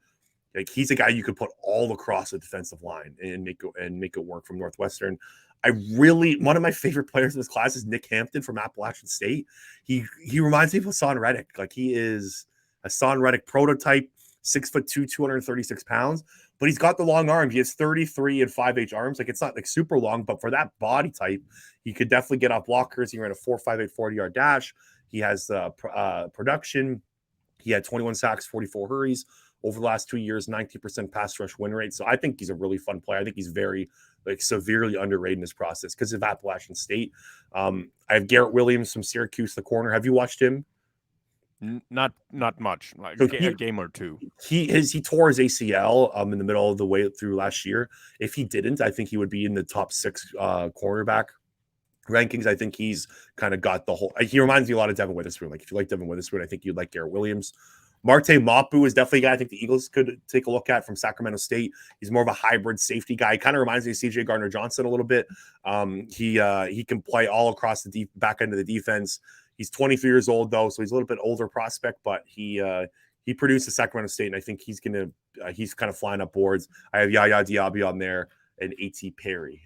guy you could put all across the defensive line and make it work from Northwestern. One of my favorite players in this class is Nick Hampton from Appalachian State. He reminds me of Hassan Reddick. Like he is a Hassan Reddick prototype, 6'2", 236 pounds, but he's got the long arms. He has 33 and 5/8 arms. Like it's not like super long, but for that body type, he could definitely get off blockers. He ran a 4.58 40-yard dash. He has production. He had 21 sacks, 44 hurries over the last 2 years, 90% pass rush win rate. So I think he's a really fun player. I think he's very severely underrated in this process because of Appalachian State. I have Garrett Williams from Syracuse, the corner. Have you watched him? Not much, like So a game or two. he tore his ACL in the middle of the way through last year. If he didn't, I think he would be in the top 6 cornerback rankings. I think he's kind of got the whole. He reminds me a lot of Devin Witherspoon. Like if you like Devin Witherspoon, I think you'd like Garrett Williams. Marte Mapu is definitely a guy I think the Eagles could take a look at from Sacramento State. He's more of a hybrid safety guy. Kind of reminds me of CJ Gardner-Johnson a little bit. He can play all across the back end of the defense. He's 23 years old though, so he's a little bit older prospect, but he produced at Sacramento State, and I think he's kind of flying up boards. I have Yaya Diaby on there and A.T. Perry,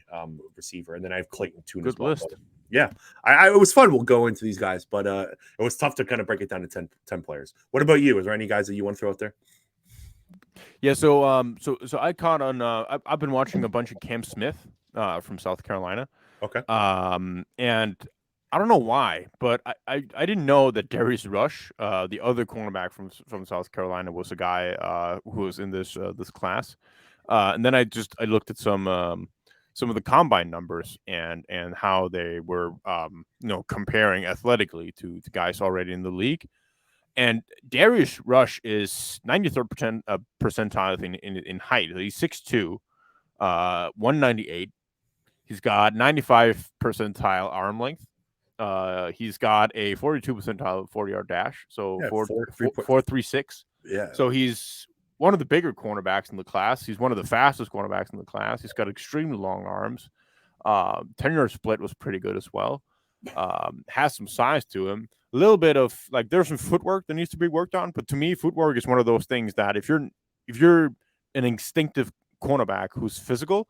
receiver, and then I have Clayton Tune Good as well. list. Yeah, it was fun. We'll go into these guys, but it was tough to kind of break it down to 10 players. What about you? Is there any guys that you want to throw out there? Yeah, so I caught on. I've been watching a bunch of Cam Smith from South Carolina. Okay. And I don't know why, but I didn't know that Darius Rush, the other cornerback from South Carolina, was a guy who was in this class. And then I looked at some of the combine numbers and how they were comparing athletically to guys already in the league. And Darius Rush is 93rd percentile in height. He's 6'2", 198. He's got 95 percentile arm length. He's got a 42 percentile 40-yard dash. So 4.36. Yeah. So he's one of the bigger cornerbacks in the class. He's one of the fastest cornerbacks in the class. He's got extremely long arms. 10-yard split was pretty good as well. Has some size to him. A little bit of there's some footwork that needs to be worked on, but to me, footwork is one of those things that if you're an instinctive cornerback who's physical,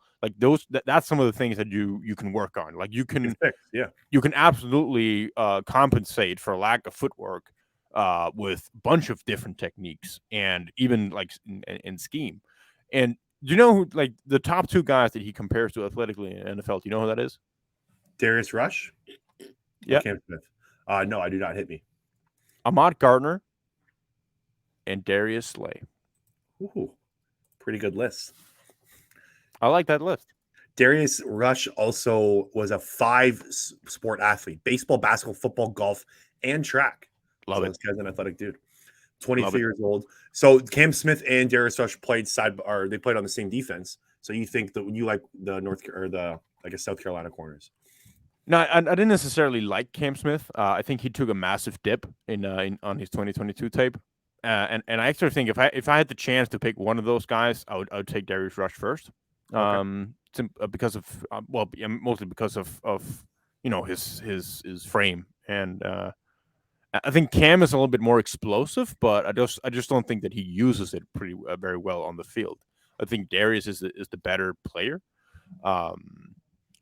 that's some of the things that you can work on. Like you can absolutely compensate for lack of footwork with a bunch of different techniques and even in scheme. And do you know who the top 2 guys that he compares to athletically in NFL? Do you know who that is? Darius Rush? Yeah. Cam Smith. No, I do not. Hit me. Ahmad Gardner and Darius Slay. Ooh, pretty good list. I like that list. Darius Rush also was a 5-sport athlete: baseball, basketball, football, golf, and track. Love it. This guy's an athletic dude. 23 years old. So Cam Smith and Darius Rush played on the same defense. So you think that you like the South Carolina corners? No, I didn't necessarily like Cam Smith. I think he took a massive dip on his 2022 tape, and I actually think if I had the chance to pick one of those guys, I would take Darius Rush first, okay. Because of mostly because of his frame, and I think Cam is a little bit more explosive, but I just don't think that he uses it very well on the field. I think Darius is the better player.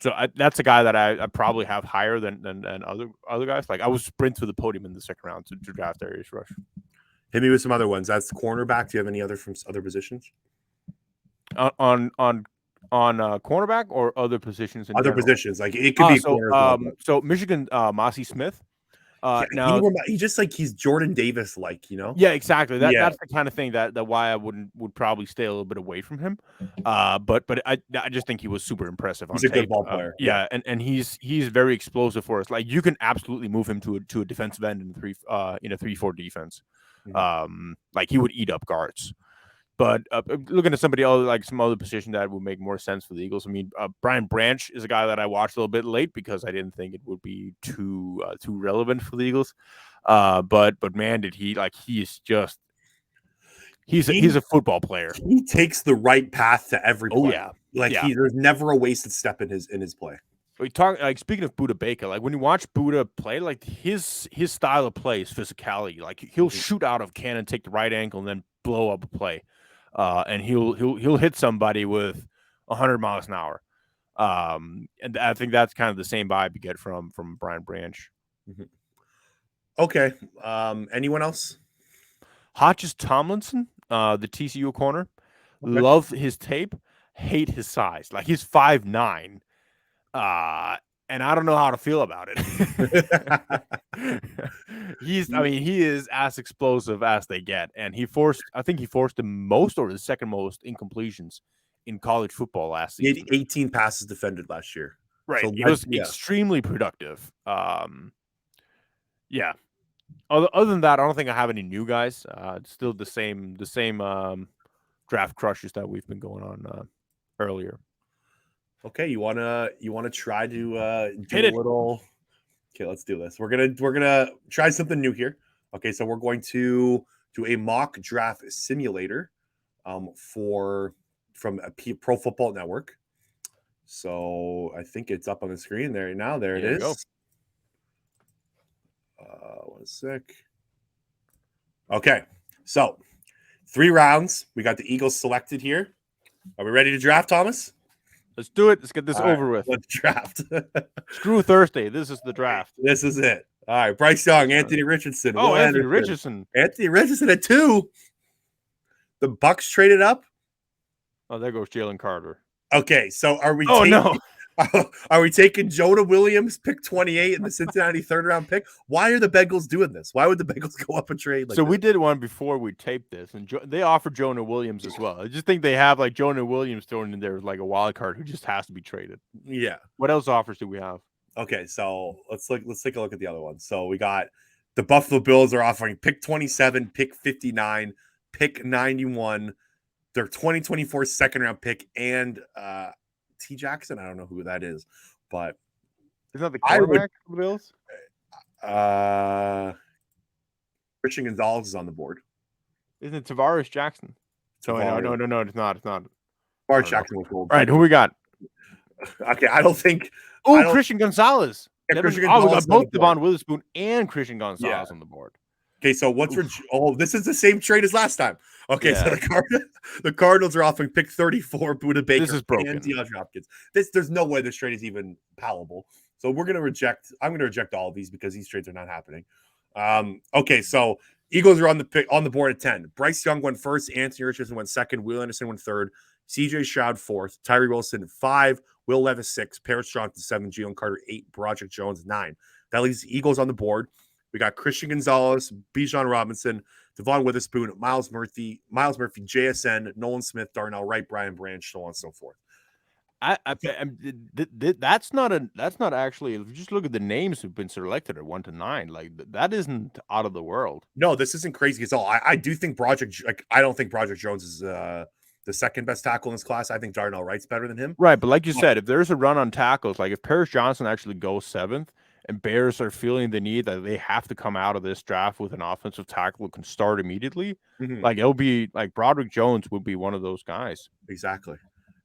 So that's a guy that I probably have higher than other guys. I would sprint to the podium in the second round to draft Darius Rush. Hit me with some other ones. That's cornerback. Do you have any other from other positions? On cornerback or other positions? Other general? Positions, it could be. So Michigan, Massey Smith. Now he's Jordan Davis, Yeah, exactly. That's the kind of thing that why I would probably stay a little bit away from him. But I just think he was super impressive on tape. He's a good ball player. And he's very explosive for us. You can absolutely move him to a defensive end in a 3-4 defense. Mm-hmm. He would eat up guards. But looking at somebody else, some other position that would make more sense for the Eagles. I mean, Brian Branch is a guy that I watched a little bit late because I didn't think it would be too relevant for the Eagles. But man, did he he's a football player. He takes the right path to every play. Oh yeah. There's never a wasted step in his play. We talk speaking of Budda Baker, when you watch Budda play, his style of play is physicality. He'll shoot out of cannon, take the right angle, and then blow up a play. And he'll hit somebody with 100 miles an hour. And I think that's kind of the same vibe you get from Brian Branch. Mm-hmm. Okay. Anyone else? Hodges Tomlinson, the TCU corner. Okay. Love his tape. Hate his size. He's 5'9". And I don't know how to feel about it. He is as explosive as they get. And I think he forced the most or the second most incompletions in college football last season. He had 18 passes defended last year. Right. So he was extremely productive. Yeah. Other than that, I don't think I have any new guys. It's still the same draft crushes that we've been going on earlier. Okay, you wanna try to Hit do a it. little. Okay, let's do this. We're gonna try something new here. Okay, so we're going to do a mock draft simulator for from Pro Football Network. So I think it's up on the screen there now. There it There you go. is. 1 sec. Okay, so 3 rounds. We got the Eagles selected here. Are we ready to draft, Thomas? Let's do it. Let's get this All over right, with. let's draft. Screw Thursday. This is the draft. This is it. All right, Bryce Young, Anthony Richardson, Oh, Will Anthony Anderson. Richardson. Anthony Richardson at 2. The Bucks traded up. Oh, there goes Jalen Carter. Okay, so are we? No. Are we taking Jonah Williams, pick 28 in the Cincinnati 3rd-round pick? Why are the Bengals doing this? Why would the Bengals go up and trade like So this? we did one before we taped this, and they offered Jonah Williams as well. I just think they have like Jonah Williams thrown in there as like a wild card who just has to be traded. Yeah. What else offers do we have? Okay, so let's take a look at the other one. So we got the Buffalo Bills are offering pick 27, pick 59, pick 91, their 2024 2nd-round pick, and T. Jackson. I don't know who that is, but Is that the quarterback for the Bills? Christian Gonzalez is on the board. Isn't it Tavares Jackson? No, it's not. It's not. Tavares Jackson was gold. All right, who we got? Okay, I don't think. Oh, Christian Gonzalez. Yeah, we got both Devon Witherspoon and Christian Gonzalez on the board. Okay, so this is the same trade as last time. Okay, so the Cardinals are offering pick 34, Buda Baker, this is broken. and DeAndre Hopkins. There's no way this trade is even palatable. So I'm gonna reject all of these because these trades are not happening. Okay, so Eagles are on the board at 10. Bryce Young went first, Anthony Richardson went second, Will Anderson went third, CJ Stroud 4th, Tyree Wilson 5, Will Levis 6, Paris Johnson 7, Jalen Carter 8, Broderick Jones 9. That leaves the Eagles on the board. We got Christian Gonzalez, Bijan Robinson, Devon Witherspoon, Miles Murphy, JSN, Nolan Smith, Darnell Wright, Brian Branch, so on and so forth. That's not actually. If you just look at the names who've been selected at 1 to 9, like that isn't out of the world. No, this isn't crazy at all. I do think I don't think Broderick Jones is the 2nd best tackle in this class. I think Darnell Wright's better than him. Right, but like you said, if there's a run on tackles, like if Paris Johnson actually goes 7th, and Bears are feeling the need that they have to come out of this draft with an offensive tackle who can start immediately, like it'll be like Broderick Jones would be one of those guys. Exactly.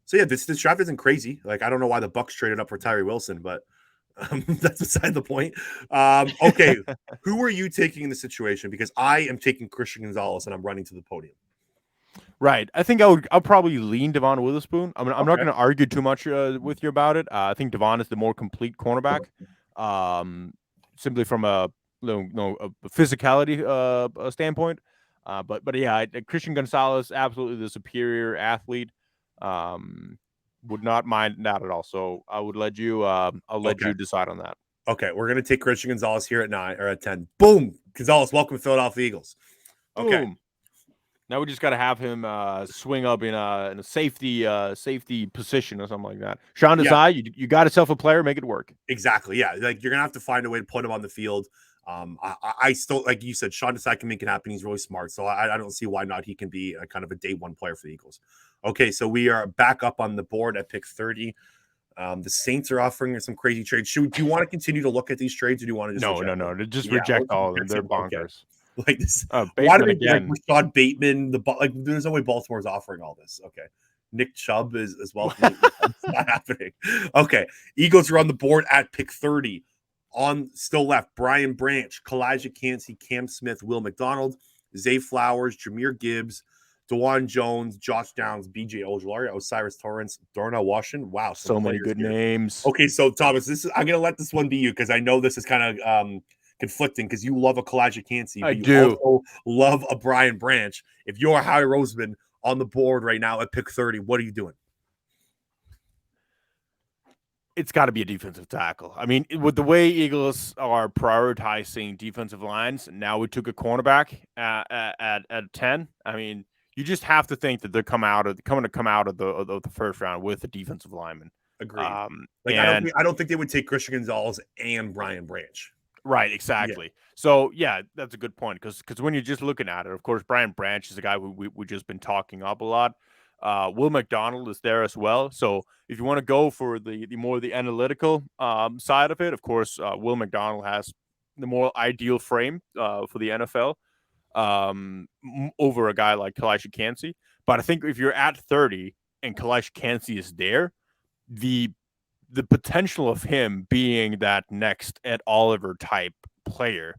So yeah, this draft isn't crazy. Like I don't know why the Bucks traded up for Tyree Wilson, but that's beside the point. Okay, who are you taking in the situation? Because I am taking Christian Gonzalez and I'm running to the podium. Right. I think I'll probably lean Devon Witherspoon. I'm not going to argue too much with you about it. I think Devon is the more complete cornerback. Simply from a physicality standpoint. But yeah, Christian Gonzalez, absolutely the superior athlete. Would not mind that at all. So I would let you let you decide on that. Okay, we're gonna take Christian Gonzalez here at 9 or at 10. Boom, Gonzalez, welcome to Philadelphia Eagles. Okay. Boom. Now we just got to have him swing up in a safety position or something like that. Sean Desai, you got yourself a player, make it work. Exactly. Yeah, like you're gonna have to find a way to put him on the field. I still, like you said, Sean Desai can make it happen. He's really smart, so I don't see why not. He can be a kind of a day 1 player for the Eagles. Okay, so we are back up on the board at pick 30. The Saints are offering some crazy trades. Do you want to continue to look at these trades, or do you want to just no? Just reject all of them. They're bonkers. Like this, why do we like Rashad Bateman? There's no way Baltimore's offering all this. Okay, Nick Chubb is as well. It's not happening. Okay, Eagles are on the board at pick 30. On still left, Brian Branch, Kalijah Kancey, Cam Smith, Will McDonald, Zay Flowers, Jahmyr Gibbs, DeJuan Jones, Josh Downs, BJ Ojulari, Osiris Torrance, Darnell Washington. Wow, so many good names. Okay, so Thomas, I'm gonna let this one be you because I know this is kind of conflicting because you love a Kalijah Kancey, but you also love a Brian Branch. If you're Howie Roseman on the board right now at pick 30, what are you doing? It's got to be a defensive tackle. I mean, with the way Eagles are prioritizing defensive lines, now we took a cornerback at 10. I mean, you just have to think that they're going to come out of the first round with a defensive lineman. Agreed. I don't think they would take Christian Gonzalez and Brian Branch. Right, Yeah. exactly. So yeah, that's a good point because when you're just looking at it, of course, Brian Branch is a guy who we just been talking up a lot. Will McDonald is there as well. So if you want to go for the more the analytical side of it, of course, Will McDonald has the more ideal frame for the NFL over a guy like Kalashi Kansey. But I think if you're at 30 and Kalashi Kansey is there, the the potential of him being that next Ed Oliver type player,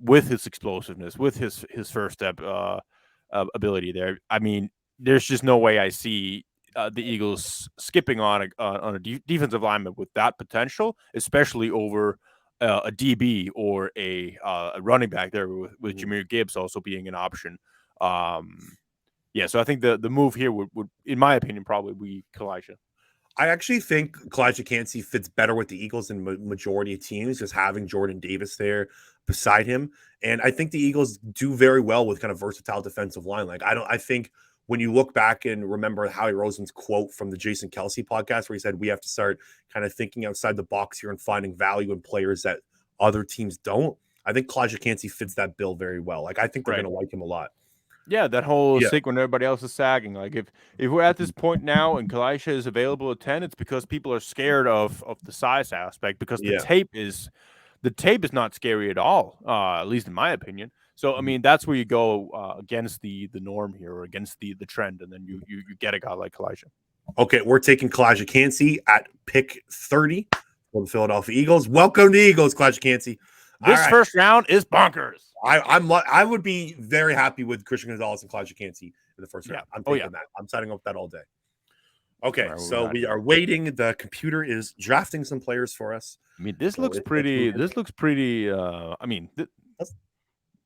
with his explosiveness, with his first step ability there. I mean, there's just no way I see the Eagles skipping on a defensive lineman with that potential, especially over a DB or a running back there with Jahmyr Gibbs also being an option. Yeah, so I think the move here would, in my opinion, probably be Kalijah. I actually think Kalijah Kancey fits better with the Eagles than majority of teams, just having Jordan Davis there beside him. And I think the Eagles do very well with kind of versatile defensive line. Like I think when you look back and remember Howie Roseman's quote from the Jason Kelsey podcast, where he said we have to start kind of thinking outside the box here and finding value in players that other teams don't. I think Kalijah Kancey fits that bill very well. Like I think they're going to like him a lot. Yeah, that whole Yeah. stick when everybody else is sagging. Like if we're at this point now and Kalisha is available at 10, it's because people are scared of the size aspect because Yeah. the tape is not scary at all, at least in my opinion. So I mean that's where you go against the norm here or against the trend, and then you get a guy like Kalisha. Okay, we're taking Kalijah Kancey at pick 30 for the Philadelphia Eagles. Welcome to Eagles, Kalijah Kancey. This first round is bonkers. I would be very happy with Christian Gonzalez and Kalijah Kancey in the first round. I'm taking that. I'm signing up with that all day. Okay, so we are waiting. The computer is drafting some players for us. I mean, this looks pretty. This looks pretty. I mean,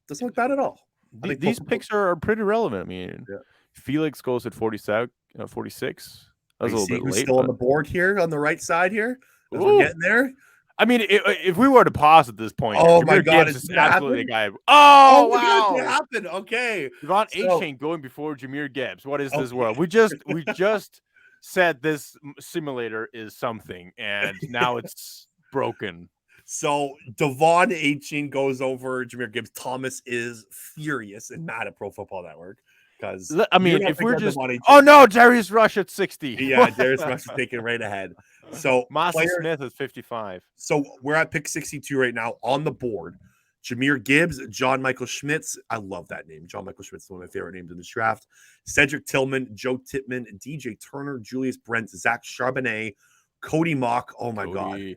doesn't look bad at all. These picks are pretty relevant. I mean, Felix goes at 46. That's a little bit late. Still on the board here on the right side here. As we're getting there. I mean, if we were to pause at this point, oh my God, Gibbs is absolutely the guy. Oh wow, God, it happened. Okay, Devon Achane going before Jahmyr Gibbs. What is this world? We just said this simulator is something, and now it's broken. So Devon Achane goes over Jahmyr Gibbs. Thomas is furious and mad at Pro Football Network. Because I mean, if we're just no, Darius Rush at 60. Yeah, Darius Rush is taking right ahead. So Masa Smith is 55. So we're at pick 62 right now on the board. Jahmyr Gibbs, John Michael Schmitz. I love that name. John Michael Schmitz is one of my favorite names in this draft. Cedric Tillman, Joe Tippmann, DJ Turner, Julius Brent, Zach Charbonnet, Cody Mock. Oh my God.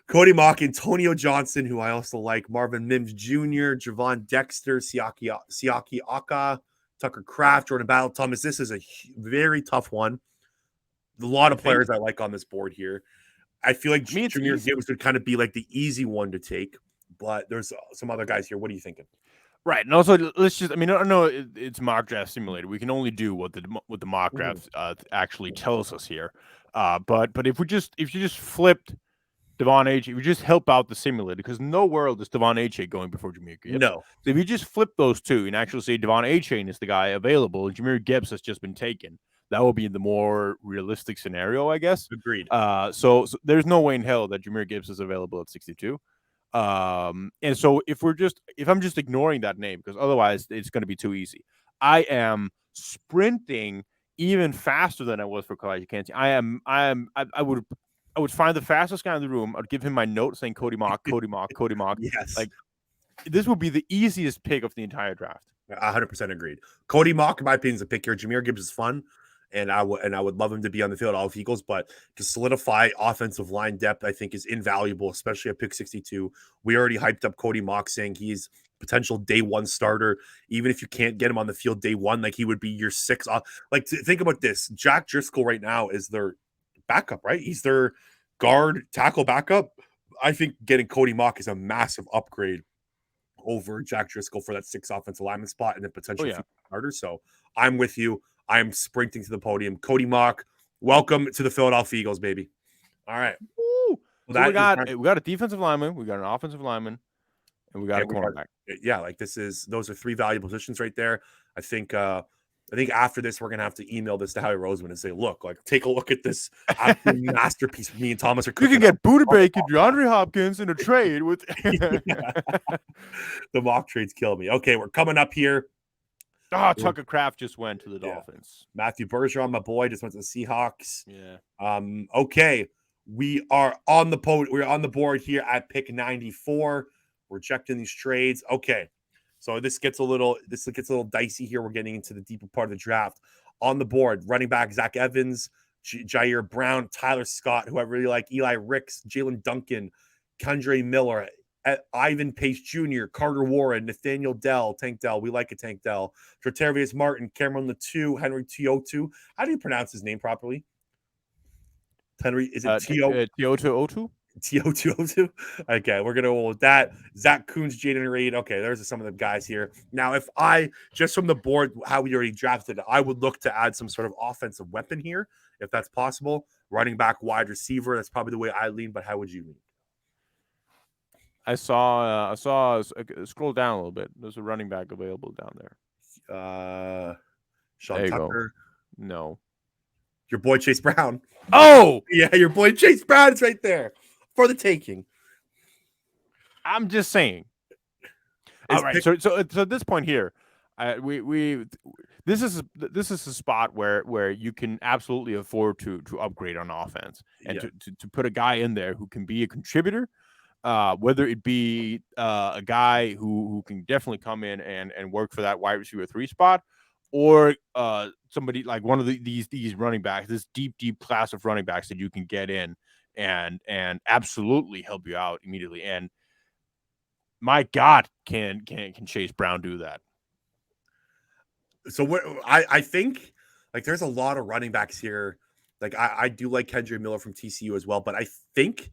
Cody Mock, Antonio Johnson, who I also like, Marvin Mims Jr., Javon Dexter, Siaki Aka, Tucker Kraft, Jordan Battle Thomas. This is a very tough one. A lot of players I like on this board here. I feel like Jahmyr Gibbs would kind of be like the easy one to take, but there's some other guys here. What are you thinking? Right, and also let's just—I mean, I know it's mock draft simulator. We can only do what the mock draft actually tells us here. But if you just flipped Devon Achane, we just help out the simulator because no world is Devon Achane going before Jahmyr Gibbs. No. So if you just flip those two and actually say Devon Achane is the guy available and Jahmyr Gibbs has just been taken, that will be the more realistic scenario, I guess. Agreed. So there's no way in hell that Jahmyr Gibbs is available at 62. And so if I'm just ignoring that name because otherwise it's going to be too easy. I am sprinting even faster than I was for Kalijah Kancey. I would find the fastest guy in the room. I'd give him my note saying Cody Mock, Cody Mock, Cody Mock. Yes. Like this would be the easiest pick of the entire draft. 100% agreed. Cody Mock, in my opinion, is a pick here. Jahmyr Gibbs is fun, and I would love him to be on the field all of Eagles, but to solidify offensive line depth, I think is invaluable, especially at pick 62. We already hyped up Cody Mock saying he's potential day one starter. Even if you can't get him on the field day one, like he would be your six off. Like think about this. Jack Driscoll right now is their backup, right? He's their guard tackle backup. I think getting Cody Mock is a massive upgrade over Jack Driscoll for that 6 offensive lineman spot and then potentially starter. So I'm with you. I'm sprinting to the podium. Cody Mock, welcome to the Philadelphia Eagles, baby. All right. Well, so we got a defensive lineman, we got an offensive lineman, and we got a cornerback. Like those are 3 valuable positions right there. I think I think after this, we're gonna have to email this to Howie Roseman and say, "Look, like, take a look at this absolute masterpiece me and Thomas are You cooking can up." get Buda Bacon, DeAndre Hopkins in a trade with. The mock trades kill me. Okay, we're coming up here. Tucker Kraft just went to the Dolphins. Matthew Bergeron, my boy, just went to the Seahawks. Yeah. Okay, we are on the We're on the board here at pick 94. We're checking these trades. Okay, so this gets a little dicey here. We're getting into the deeper part of the draft. On the board, running back Zach Evans, Jair Brown, Tyler Scott, who I really like, Eli Ricks, Jalen Duncan, Kendre Miller, Ivan Pace Jr., Carter Warren, Nathaniel Dell, Tank Dell. We like a Tank Dell. Tre'Davious Martin, Cameron Latou, Henry Tiotu. How do you pronounce his name properly? Henry, is it Tiotu? Tiotu. Okay, we're gonna go with that. Zach Coons, Jaden Reed. Okay, there's some of the guys here. Now, if I just from the board, how we already drafted, I would look to add some sort of offensive weapon here, if that's possible. Running back, wide receiver. That's probably the way I lean. But how would you lean? I saw. Scroll down a little bit. There's a running back available down there. Sean Tucker. No. Your boy Chase Brown. Oh, yeah, your boy Chase Brown is right there for the taking. I'm just saying. All right. So at this point here, this is a spot where you can absolutely afford to upgrade on offense and to put a guy in there who can be a contributor. Whether it be a guy who can definitely come in and work for that wide receiver 3 spot, or somebody like one of these running backs, this deep class of running backs that you can get in and absolutely help you out immediately. And my God, can Chase Brown do that? So I think like there's a lot of running backs here. Like I do like Kendre Miller from TCU as well, but I think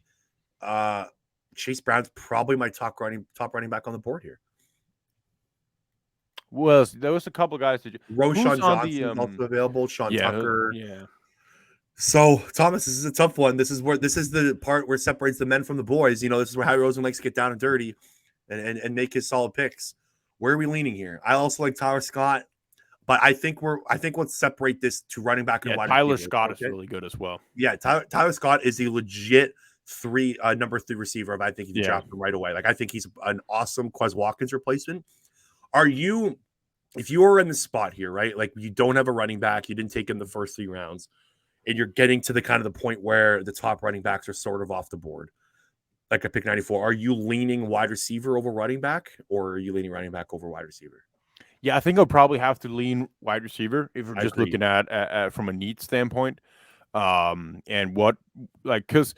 Chase Brown's probably my top running back on the board here. Well, there was a couple guys that Roshan Johnson's also available. Sean Tucker. Yeah. So Thomas, this is a tough one. This is the part where it separates the men from the boys. You know, this is where Howie Roseman likes to get down and dirty and make his solid picks. Where are we leaning here? I also like Tyler Scott, but I think let's separate this to running back and wide receiver. Tyler Scott is really good as well. Yeah, Tyler Scott is a legit number 3 receiver. I think you can draft him right away. Like I think he's an awesome Quez Watkins replacement. If you were in the spot here, right? Like you don't have a running back, you didn't take him the first 3 rounds, and you're getting to the kind of the point where the top running backs are sort of off the board, like a pick 94. Are you leaning wide receiver over running back, or are you leaning running back over wide receiver? Yeah, I think I'll probably have to lean wide receiver if we're just looking at from a need standpoint. And what because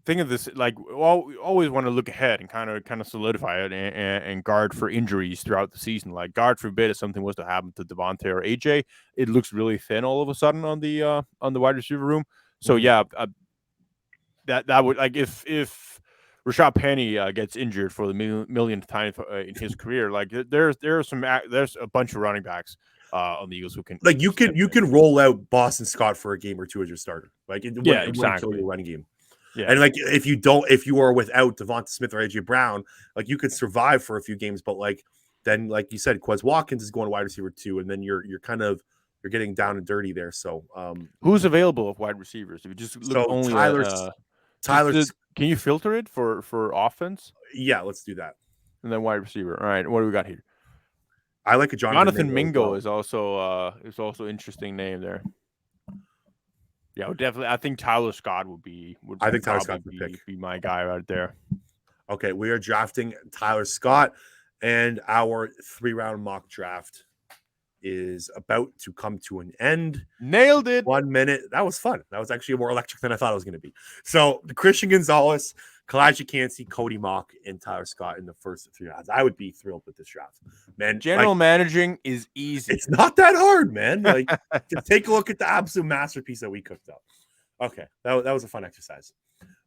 think of this, like we always want to look ahead and kind of solidify it and guard for injuries throughout the season. Like God forbid if something was to happen to Devontae or AJ, it looks really thin all of a sudden on the wide receiver room. So that would, like, if Rashad Penny gets injured for the millionth time in his career, like there's a bunch of running backs on the Eagles who can, like, you can roll out Boston Scott for a game or two as your starter. Like it wouldn't kill your running game. Yeah. And like if you are without Devonta Smith or AJ Brown, like you could survive for a few games, but like then, like you said, Quez Watkins is going wide receiver 2, and then you're getting down and dirty there. So who's available of wide receivers? If you just look only Tyler's, can you filter it for offense? Yeah, let's do that. And then wide receiver. All right, what do we got here? I like a Jonathan Mingo is also interesting name there. Yeah, definitely. I think Tyler Scott would be my guy right there. Okay, we are drafting Tyler Scott, and our 3-round mock draft is about to come to an end. Nailed it. 1 minute. That was fun. That was actually more electric than I thought it was going to be. So Christian Gonzalez, Kalijah Cansey, Cody Mock, and Tyler Scott in the first 3 rounds. I would be thrilled with this draft, man. General managing is easy. It's not that hard, man. Like, just take a look at the absolute masterpiece that we cooked up. Okay, that was a fun exercise.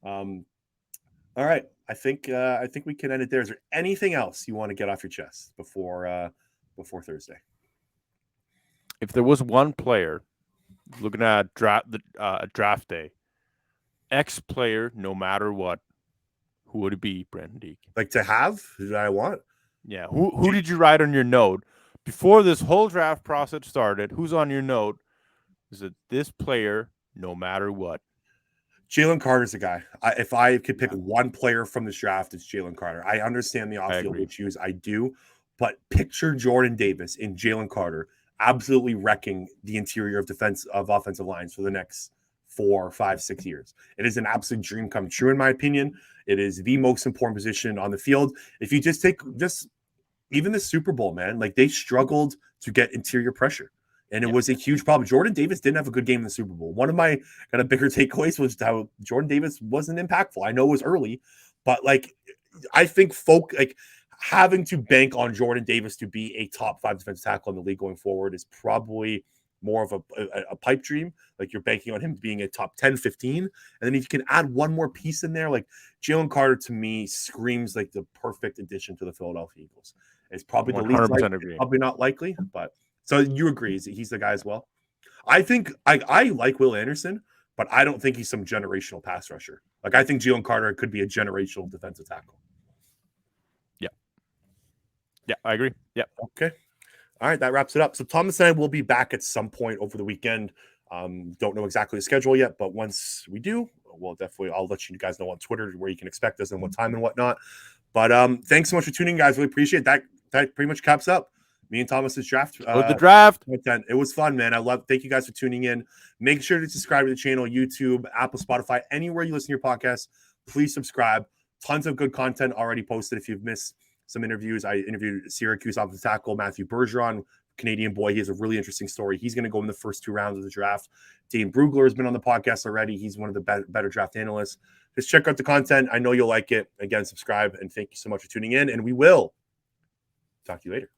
All right, I think we can end it there. Is there anything else you want to get off your chest before Thursday? If there was one player looking at draft day, X player, no matter what, who would it be, Brenden? Like to have? Who did I want? Yeah. Who did you write on your note? before this whole draft process started, who's on your note? Is it this player, no matter what? Jalen Carter's the guy. If I could pick one player from this draft, it's Jalen Carter. I understand the off-field issues. I do. But picture Jordan Davis and Jalen Carter absolutely wrecking the interior of offensive lines for the next 4, 5, 6 years. It is an absolute dream come true, in my opinion. It is the most important position on the field. If you just take even the Super Bowl, man, like they struggled to get interior pressure. And it was a huge problem. Jordan Davis didn't have a good game in the Super Bowl. One of my kind of bigger takeaways was how Jordan Davis wasn't impactful. I know it was early, but like I think having to bank on Jordan Davis to be a top 5 defensive tackle in the league going forward is probably more of a pipe dream. Like you're banking on him being a top 10, 15. And then if you can add one more piece in there, like Jalen Carter to me screams like the perfect addition to the Philadelphia Eagles. It's probably the least likely, probably not likely, but so you agree he's the guy as well? I think I like Will Anderson, but I don't think he's some generational pass rusher. Like I think Jalen Carter could be a generational defensive tackle. Yeah, I agree. Yeah. Okay. All right, that wraps it up. So Thomas and I will be back at some point over the weekend. Don't know exactly the schedule yet, but once we do, I'll let you guys know on Twitter where you can expect us and what time and whatnot. But thanks so much for tuning in, guys. Really appreciate that. That pretty much caps up me and Thomas's draft. The draft. It was fun, man. Thank you guys for tuning in. Make sure to subscribe to the channel, YouTube, Apple, Spotify, anywhere you listen to your podcast. Please subscribe. Tons of good content already posted. If you've missed some interviews, I interviewed Syracuse offensive tackle Matthew Bergeron, Canadian boy. He has a really interesting story. He's going to go in the first 2 rounds of the draft. Dane Brugler has been on the podcast already. He's one of the better draft analysts. Just check out the content. I know you'll like it. Again, subscribe, and thank you so much for tuning in, and we will talk to you later.